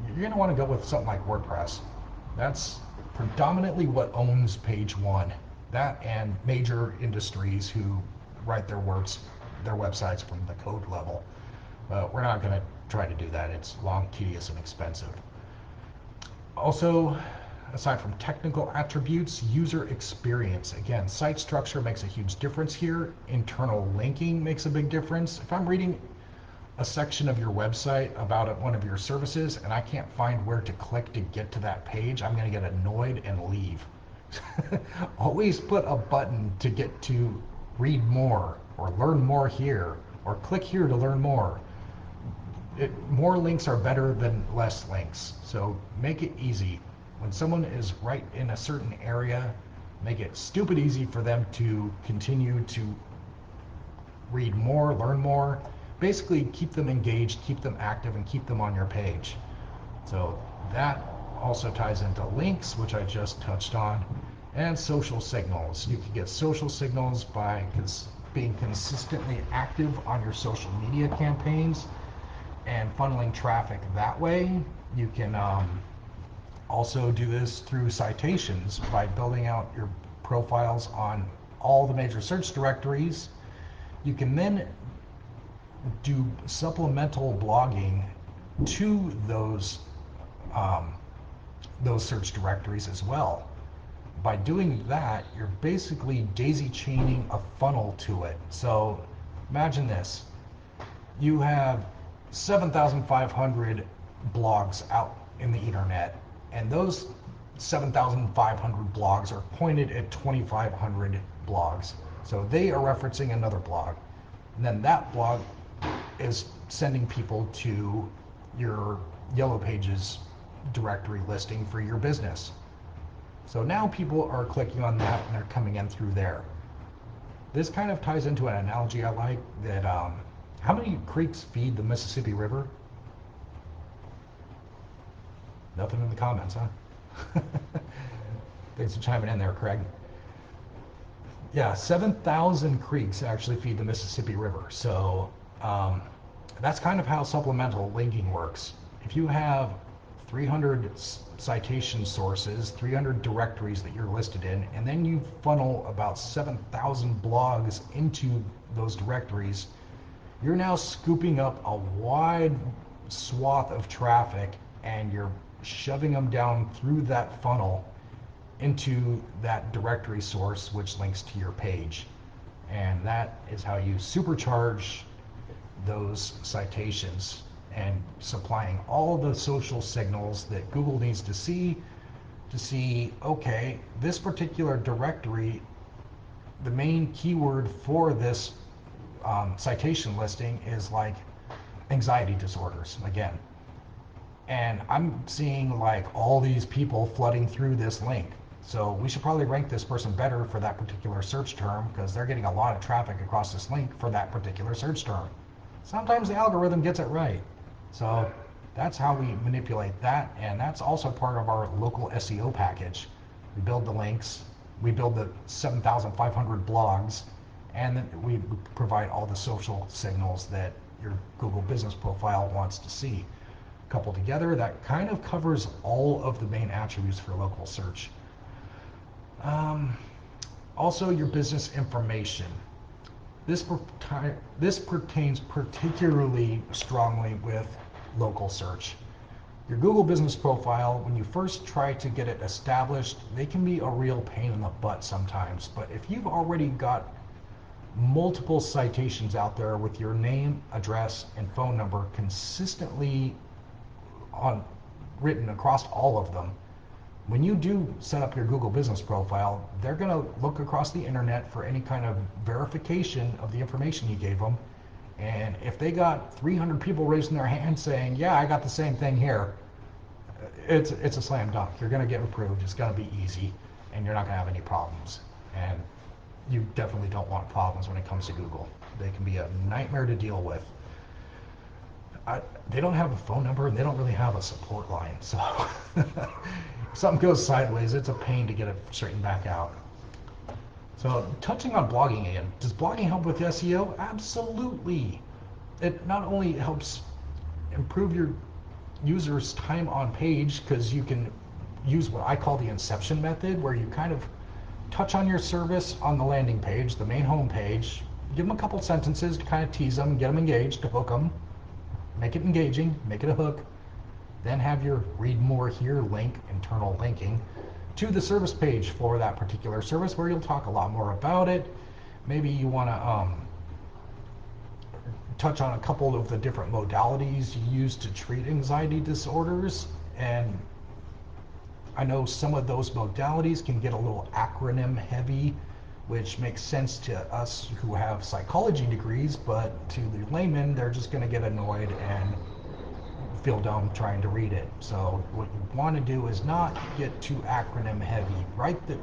Speaker 1: you're going to want to go with something like WordPress. That's predominantly what owns page 1. That and major industries who write their websites from the code level. But we're not going to try to do that. It's long, tedious, and expensive. Also, aside from technical attributes, user experience. Again, site structure makes a huge difference here. Internal linking makes a big difference. If I'm reading a section of your website about one of your services and I can't find where to click to get to that page, I'm going to get annoyed and leave. Always put a button to get to read more or learn more here or click here to learn more. More links are better than less links. So make it easy. When someone is right in a certain area, make it stupid easy for them to continue to read more, learn more. Basically keep them engaged, keep them active, and keep them on your page. So that also ties into links, which I just touched on, and social signals. You can get social signals by being consistently active on your social media campaigns and funneling traffic that way. You can also do this through citations by building out your profiles on all the major search directories You can then do supplemental blogging to those search directories as well. By doing that, you're basically daisy chaining a funnel to it. So imagine this. You have 7,500 blogs out in the internet, and those 7,500 blogs are pointed at 2,500 blogs. So they are referencing another blog. And then that blog is sending people to your Yellow Pages directory listing for your business. So now people are clicking on that and they're coming in through there. This kind of ties into an analogy I like that how many creeks feed the Mississippi River? Nothing in the comments, huh? Thanks for chiming in there, Craig. Yeah, 7,000 creeks actually feed the Mississippi River. So that's kind of how supplemental linking works. If you have 300 citation sources, 300 directories that you're listed in, and then you funnel about 7,000 blogs into those directories, you're now scooping up a wide swath of traffic and you're shoving them down through that funnel into that directory source, which links to your page. And that is how you supercharge those citations and supplying all the social signals that Google needs to see, okay, this particular directory, the main keyword for this citation listing is like anxiety disorders again. And I'm seeing like all these people flooding through this link. So we should probably rank this person better for that particular search term because they're getting a lot of traffic across this link for that particular search term. Sometimes the algorithm gets it right. So that's how we manipulate that, and that's also part of our local SEO package. We build the links, we build the 7,500 blogs, and then we provide all the social signals that your Google business profile wants to see. Coupled together, that kind of covers all of the main attributes for local search. Also, your business information. This pertains particularly strongly with local search. Your Google business profile, when you first try to get it established, they can be a real pain in the butt sometimes. But if you've already got multiple citations out there with your name, address, and phone number consistently written across all of them, when you do set up your Google business profile, they're going to look across the internet for any kind of verification of the information you gave them. And if they got 300 people raising their hands saying, yeah, I got the same thing here, it's a slam dunk. You're going to get approved. It's going to be easy, and you're not going to have any problems. And you definitely don't want problems when it comes to Google. They can be a nightmare to deal with. They don't have a phone number, and they don't really have a support line. So if something goes sideways, it's a pain to get it straightened back out. So touching on blogging again, does blogging help with SEO? Absolutely. It not only helps improve your users' time on page, because you can use what I call the inception method, where you kind of touch on your service on the landing page, the main home page, give them a couple sentences to kind of tease them, get them engaged, to hook them, make it engaging, make it a hook, then have your read more here link, internal linking, to the service page for that particular service where you'll talk a lot more about it. Maybe you want to touch on a couple of the different modalities you use to treat anxiety disorders. And I know some of those modalities can get a little acronym heavy, which makes sense to us who have psychology degrees, but to the layman, they're just going to get annoyed and feel dumb trying to read it. So what you want to do is not get too acronym heavy. Write the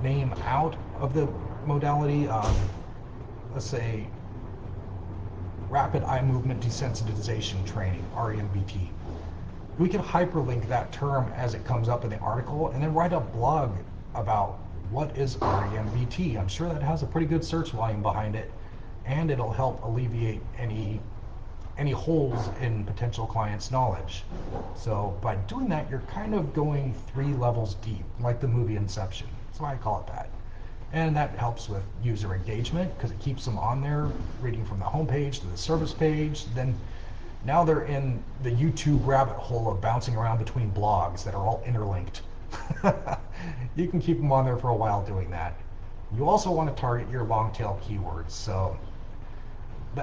Speaker 1: name out of the modality. Let's say rapid eye movement desensitization training, REMBT. We can hyperlink that term as it comes up in the article and then write a blog about what is REMBT. I'm sure that has a pretty good search volume behind it, and it'll help alleviate any holes in potential clients' knowledge. So by doing that, you're kind of going 3 levels deep, like the movie Inception. That's why I call it that. And that helps with user engagement because it keeps them on there reading from the home page to the service page. Then now they're in the YouTube rabbit hole of bouncing around between blogs that are all interlinked. You can keep them on there for a while doing that. You also want to target your long tail keywords. So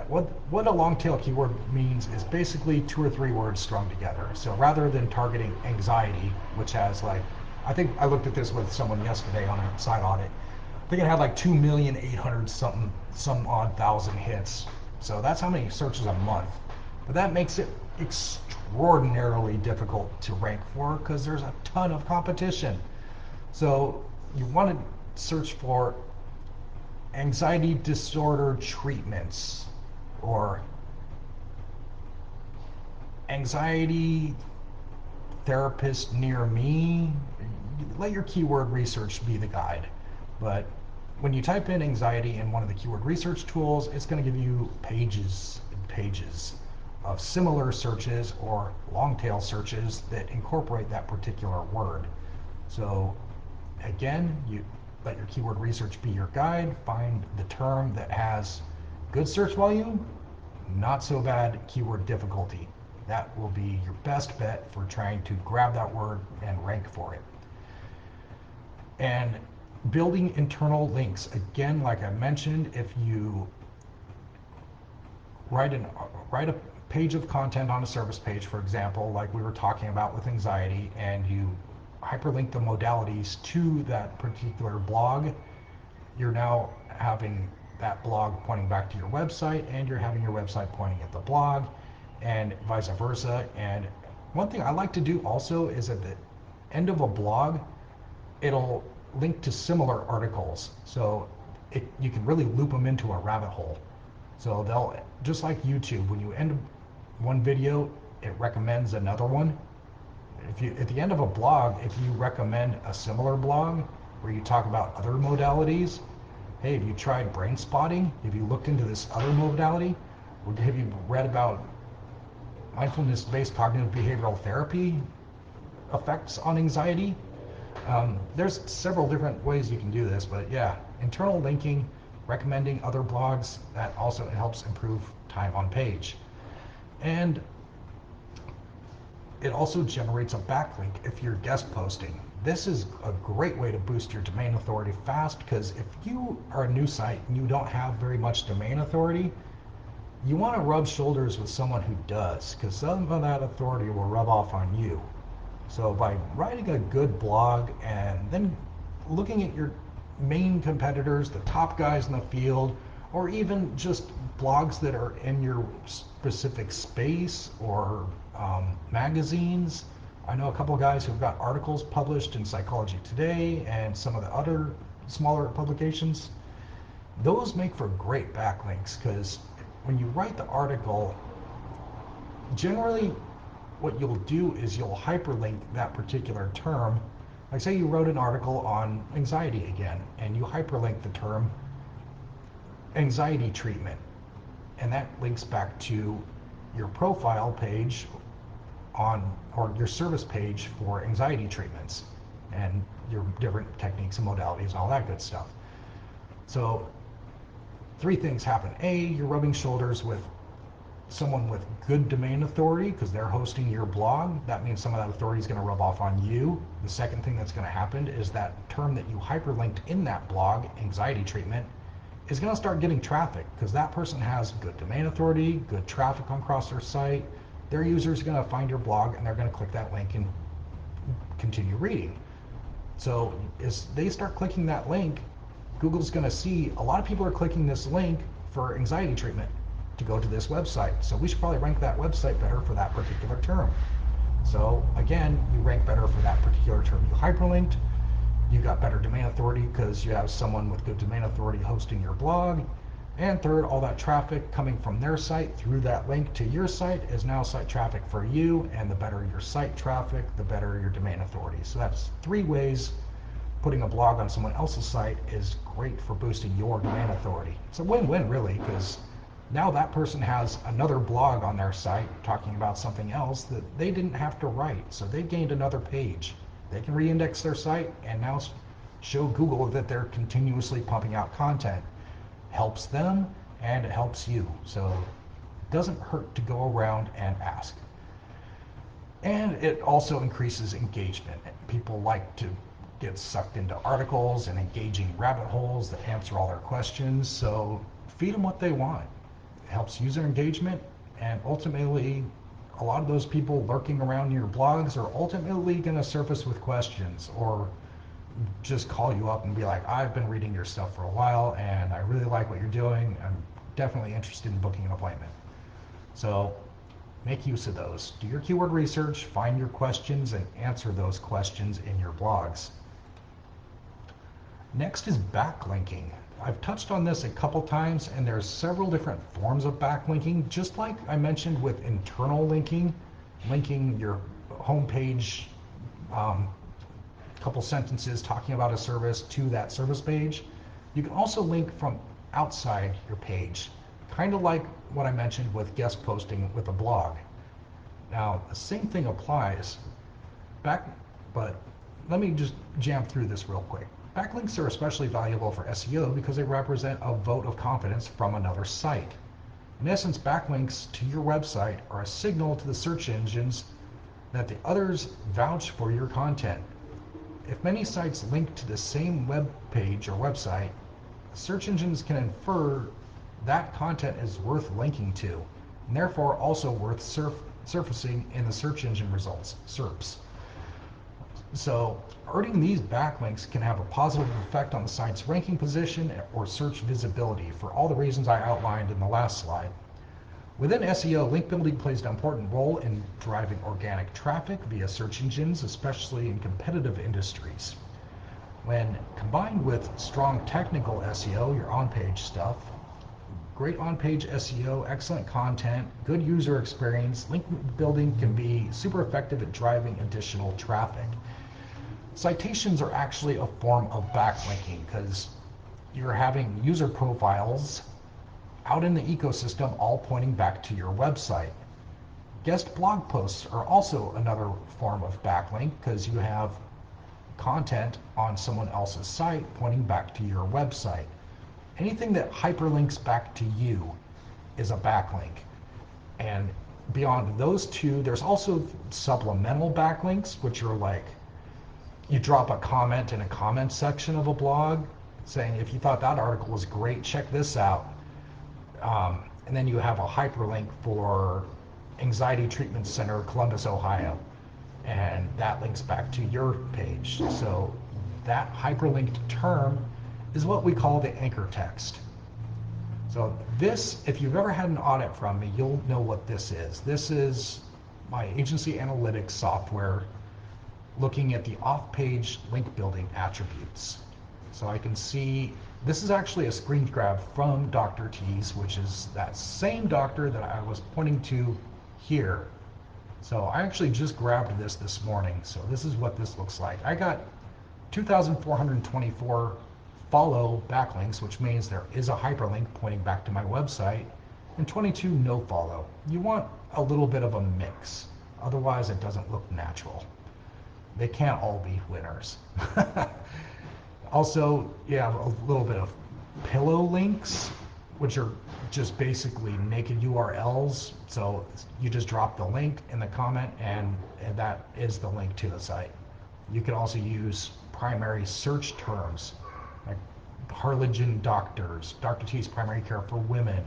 Speaker 1: what a long tail keyword means is basically 2 or 3 words strung together. So rather than targeting anxiety, which has like, I think I looked at this with someone yesterday on a side audit. I think it had like 2,800,000 something, some odd thousand hits. So that's how many searches a month. But that makes it extraordinarily difficult to rank for because there's a ton of competition. So you want to search for anxiety disorder treatments or anxiety therapist near me. Let your keyword research be the guide. But when you type in anxiety in one of the keyword research tools, it's going to give you pages and pages of similar searches or long tail searches that incorporate that particular word. So again, you let your keyword research be your guide. Find the term that has good search volume, not so bad keyword difficulty. That will be your best bet for trying to grab that word and rank for it. And building internal links. Again, like I mentioned, if you write a page of content on a service page, for example, like we were talking about with anxiety, and you hyperlink the modalities to that particular blog, you're now having that blog pointing back to your website, and you're having your website pointing at the blog, and vice versa. And one thing I like to do also is at the end of a blog, it'll link to similar articles. So you can really loop them into a rabbit hole. So they'll, just like YouTube, when you end one video, it recommends another one. If you, at the end of a blog, if you recommend a similar blog where you talk about other modalities, hey, have you tried brain spotting? Have you looked into this other modality? Or have you read about mindfulness-based cognitive behavioral therapy effects on anxiety? There's several different ways you can do this, but yeah, internal linking, recommending other blogs, that also helps improve time on page. And it also generates a backlink if you're guest posting. This is a great way to boost your domain authority fast, because if you are a new site and you don't have very much domain authority, you want to rub shoulders with someone who does, because some of that authority will rub off on you. So by writing a good blog and then looking at your main competitors, the top guys in the field, or even just blogs that are in your specific space or magazines. I know a couple of guys who've got articles published in Psychology Today and some of the other smaller publications. Those make for great backlinks, because when you write the article, generally what you'll do is you'll hyperlink that particular term. Like say you wrote an article on anxiety again, and you hyperlink the term anxiety treatment, and that links back to your profile page on, or your service page for anxiety treatments and your different techniques and modalities and all that good stuff. So 3 things happen. A, you're rubbing shoulders with someone with good domain authority because they're hosting your blog. That means some of that authority is going to rub off on you. The second thing that's going to happen is that term that you hyperlinked in that blog, anxiety treatment, is going to start getting traffic because that person has good domain authority, good traffic across their site. Their users are going to find your blog and they're going to click that link and continue reading. So as they start clicking that link, Google's going to see a lot of people are clicking this link for anxiety treatment to go to this website. So we should probably rank that website better for that particular term. So again, you rank better for that particular term you hyperlinked. You got better domain authority because you have someone with good domain authority hosting your blog. And third, all that traffic coming from their site through that link to your site is now site traffic for you, and the better your site traffic, the better your domain authority. So that's 3 ways putting a blog on someone else's site is great for boosting your domain authority. It's a win-win really, because now that person has another blog on their site talking about something else that they didn't have to write. So they've gained another page. They can reindex their site, and now Show Google that they're continuously pumping out content. Helps them and it helps you. So it doesn't hurt to go around and ask. And it also increases engagement. People like to get sucked into articles and engaging rabbit holes that answer all their questions. So feed them what they want. It helps user engagement, and ultimately, a lot of those people lurking around your blogs are ultimately going to surface with questions or just call you up and be like, I've been reading your stuff for a while and I really like what you're doing. I'm definitely interested in booking an appointment. So make use of those. Do your keyword research, find your questions, and answer those questions in your blogs. Next is backlinking. I've touched on this a couple times, and there's several different forms of backlinking, just like I mentioned with internal linking, linking your homepage, couple sentences talking about a service to that service page. You can also link from outside your page, kind of like what I mentioned with guest posting with a blog. Now, the same thing applies but let me just jam through this real quick. Backlinks are especially valuable for SEO because they represent a vote of confidence from another site. In essence, backlinks to your website are a signal to the search engines that the others vouch for your content. If many sites link to the same web page or website, search engines can infer that content is worth linking to, and therefore also worth surfacing in the search engine results, SERPs. So earning these backlinks can have a positive effect on the site's ranking position or search visibility for all the reasons I outlined in the last slide. Within SEO, link building plays an important role in driving organic traffic via search engines, especially in competitive industries. When combined with strong technical SEO, your on-page stuff, great on-page SEO, excellent content, good user experience, link building can be super effective at driving additional traffic. Citations are actually a form of backlinking because you're having user profiles out in the ecosystem all pointing back to your website. Guest blog posts are also another form of backlink because you have content on someone else's site pointing back to your website. Anything that hyperlinks back to you is a backlink. And beyond those two, there's also supplemental backlinks, which are like you drop a comment in a comment section of a blog saying, if you thought that article was great, check this out. And then you have a hyperlink for Anxiety Treatment Center, Columbus, Ohio. And that links back to your page. So that hyperlinked term is what we call the anchor text. So this, if you've ever had an audit from me, you'll know what this is. This is my agency analytics software looking at the off-page link building attributes. So I can see, this is actually a screen grab from Dr. T's, which is that same doctor that I was pointing to here. So I actually just grabbed this morning. So this is what this looks like. I got 2,424 follow backlinks, which means there is a hyperlink pointing back to my website, and 22 no follow. You want a little bit of a mix. Otherwise, it doesn't look natural. They can't all be winners. Also, you have a little bit of pillow links, which are just basically naked URLs. So you just drop the link in the comment, and that is the link to the site. You can also use primary search terms like Harlingen Doctors, Dr. T's Primary Care for Women,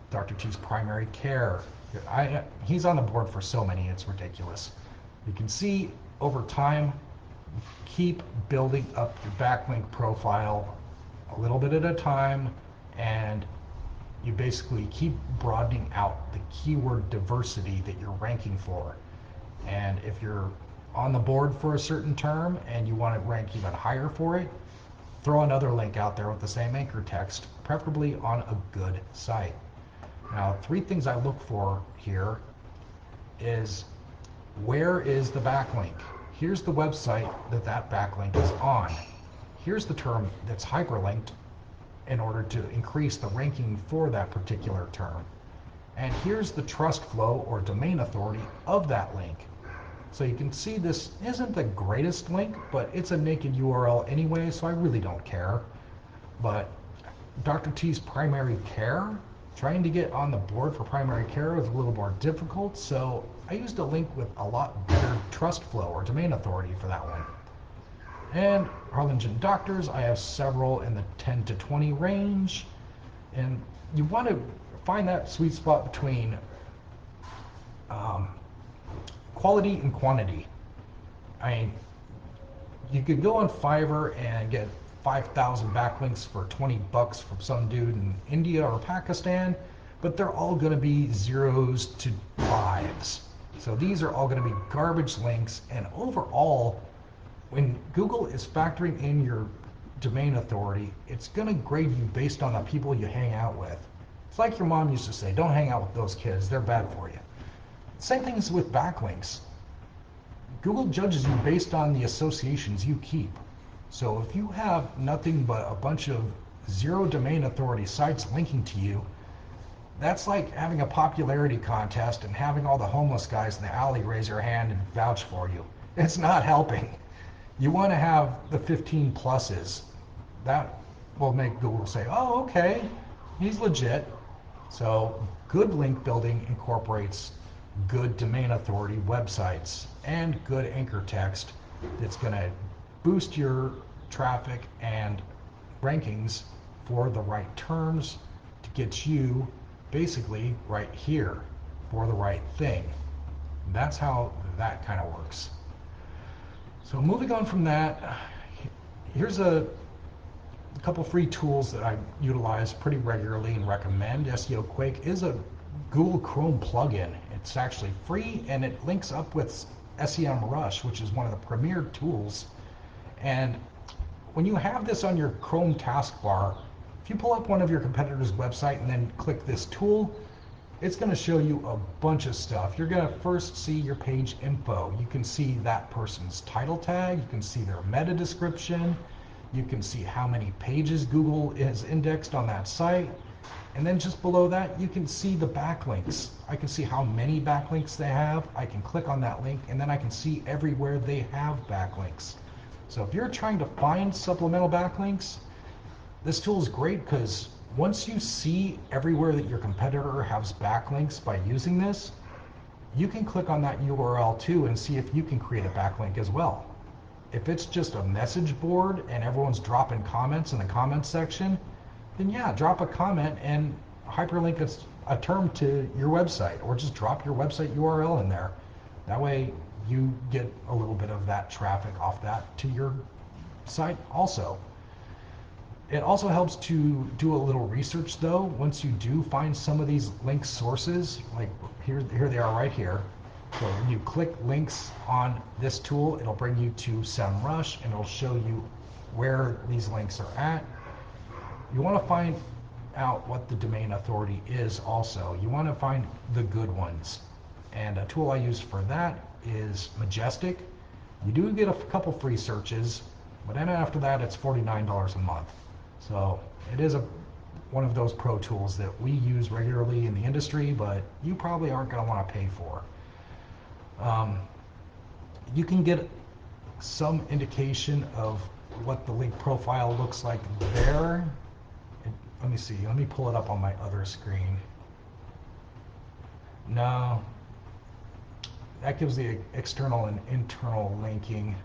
Speaker 1: Dr. T's Primary Care. He's on the board for so many, it's ridiculous. You can see over time, keep building up your backlink profile a little bit at a time, and you basically keep broadening out the keyword diversity that you're ranking for. And if you're on the board for a certain term and you want to rank even higher for it, throw another link out there with the same anchor text, preferably on a good site. Now, 3 things I look for here is, where is the backlink? Here's the website that backlink is on. Here's the term that's hyperlinked in order to increase the ranking for that particular term. And here's the trust flow or domain authority of that link. So you can see this isn't the greatest link, but it's a naked URL anyway, so I really don't care. But Dr. T's primary care, trying to get on the board for primary care was a little more difficult, so I used a link with a lot better trust flow or domain authority for that one. And Harlingen Doctors, I have several in the 10 to 20 range, and you want to find that sweet spot between quality and quantity. I mean, you could go on Fiverr and get 5,000 backlinks for 20 bucks from some dude in India or Pakistan, but they're all going to be 0s to 5s. So these are all going to be garbage links, and overall, when Google is factoring in your domain authority, it's going to grade you based on the people you hang out with. It's like your mom used to say, don't hang out with those kids, they're bad for you. Same thing is with backlinks. Google judges you based on the associations you keep. So if you have nothing but a bunch of 0 domain authority sites linking to you, that's like having a popularity contest and having all the homeless guys in the alley raise their hand and vouch for you. It's not helping. You want to have the 15 pluses. That will make Google say, oh, okay, he's legit. So good link building incorporates good domain authority websites and good anchor text that's going to boost your traffic and rankings for the right terms to get you basically right here for the right thing. And that's how that kind of works. So moving on from that, here's a couple free tools that I utilize pretty regularly and recommend. SEO Quake is a Google Chrome plugin. It's actually free and it links up with SEMrush, which is one of the premier tools. And when you have this on your Chrome taskbar, if you pull up one of your competitor's website and then click this tool, it's going to show you a bunch of stuff. You're going to first see your page info. You can see that person's title tag. You can see their meta description. You can see how many pages Google has indexed on that site. And then just below that, you can see the backlinks. I can see how many backlinks they have. I can click on that link, and then I can see everywhere they have backlinks. So if you're trying to find supplemental backlinks, this tool is great because once you see everywhere that your competitor has backlinks by using this, you can click on that URL too and see if you can create a backlink as well. If it's just a message board and everyone's dropping comments in the comments section, then yeah, drop a comment and hyperlink a term to your website, or just drop your website URL in there. That way you get a little bit of that traffic off that to your site also. It also helps to do a little research though. Once you do find some of these link sources, like here they are right here. So when you click links on this tool, it'll bring you to SEMrush and it'll show you where these links are at. You want to find out what the domain authority is also. You want to find the good ones. And a tool I use for that is Majestic. You do get a couple free searches, but then after that it's $49 a month. So it is one of those pro tools that we use regularly in the industry, but you probably aren't going to want to pay for. You can get some indication of what the link profile looks like there. Let me see, let me pull it up on my other screen. No, that gives the external and internal linking.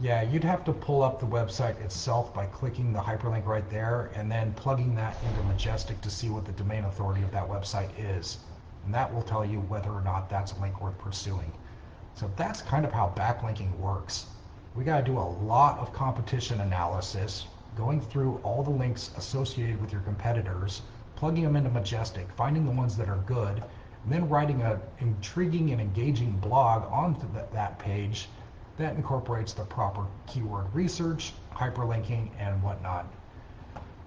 Speaker 1: Yeah, you'd have to pull up the website itself by clicking the hyperlink right there and then plugging that into Majestic to see what the domain authority of that website is. And that will tell you whether or not that's a link worth pursuing. So that's kind of how backlinking works. We got to do a lot of competition analysis, going through all the links associated with your competitors, plugging them into Majestic, finding the ones that are good, and then writing an intriguing and engaging blog onto that page that incorporates the proper keyword research, hyperlinking, and whatnot.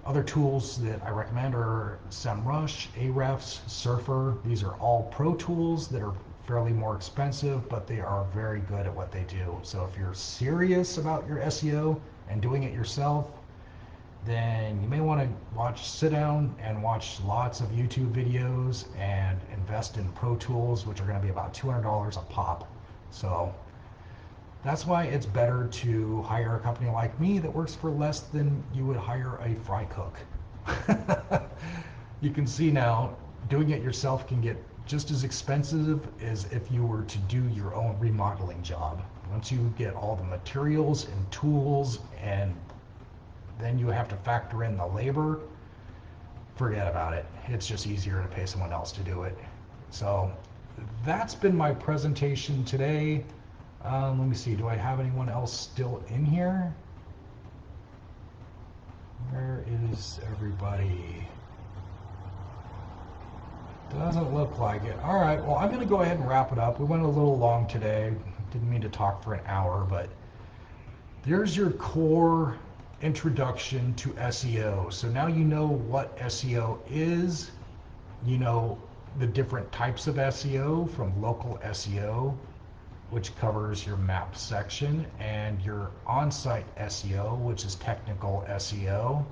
Speaker 1: Other tools that I recommend are SEMrush, Ahrefs, Surfer. These are all pro tools that are fairly more expensive, but they are very good at what they do. So if you're serious about your SEO and doing it yourself, then you may want to sit down and watch lots of YouTube videos and invest in pro tools, which are going to be about $200 a pop. So that's why it's better to hire a company like me that works for less than you would hire a fry cook. You can see now, doing it yourself can get just as expensive as if you were to do your own remodeling job. Once you get all the materials and tools, and then you have to factor in the labor, forget about it. It's just easier to pay someone else to do it. So that's been my presentation today. Let me see, do I have anyone else still in here? Where is everybody? Doesn't look like it. All right, well, I'm going to go ahead and wrap it up. We went a little long today. Didn't mean to talk for an hour, but there's your core introduction to SEO. So now you know what SEO is. You know the different types of SEO, from local SEO, which covers your map section, and your on-site SEO, which is technical SEO,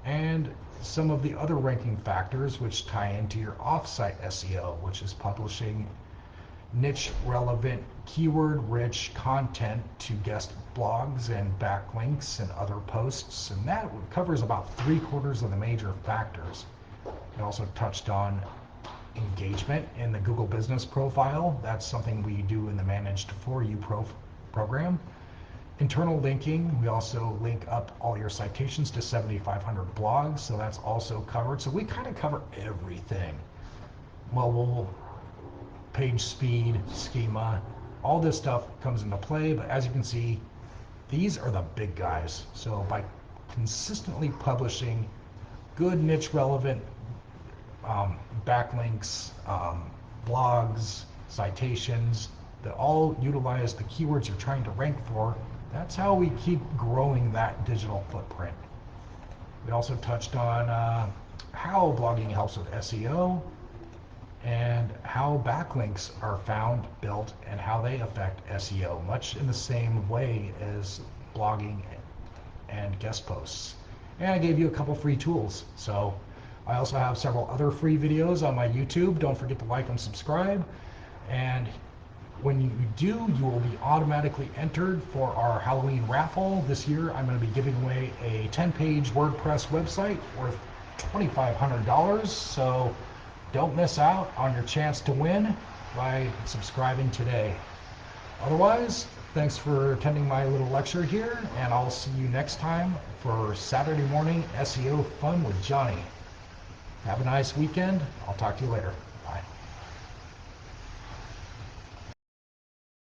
Speaker 1: and some of the other ranking factors which tie into your off-site SEO, which is publishing niche relevant keyword rich content to guest blogs and backlinks and other posts, and that covers about 3/4 of the major factors. We also touched on engagement in the Google Business Profile. That's something we do in the Managed For You program. Internal linking, we also link up all your citations to 7,500 blogs, so that's also covered. So we kind of cover everything. Mobile, page speed, schema, all this stuff comes into play, but as you can see, these are the big guys. So by consistently publishing good niche relevant backlinks, blogs, citations that all utilize the keywords you're trying to rank for, that's how we keep growing that digital footprint. We also touched on how blogging helps with SEO, and how backlinks are found, built, and how they affect SEO, much in the same way as blogging and guest posts. And I gave you a couple free tools. So I also have several other free videos on my YouTube. Don't forget to like and subscribe. And when you do, you will be automatically entered for our Halloween raffle. This year, I'm going to be giving away a 10-page WordPress website worth $2,500. So don't miss out on your chance to win by subscribing today. Otherwise, thanks for attending my little lecture here, and I'll see you next time for Saturday morning SEO fun with Johnny. Have a nice weekend. I'll talk to you later.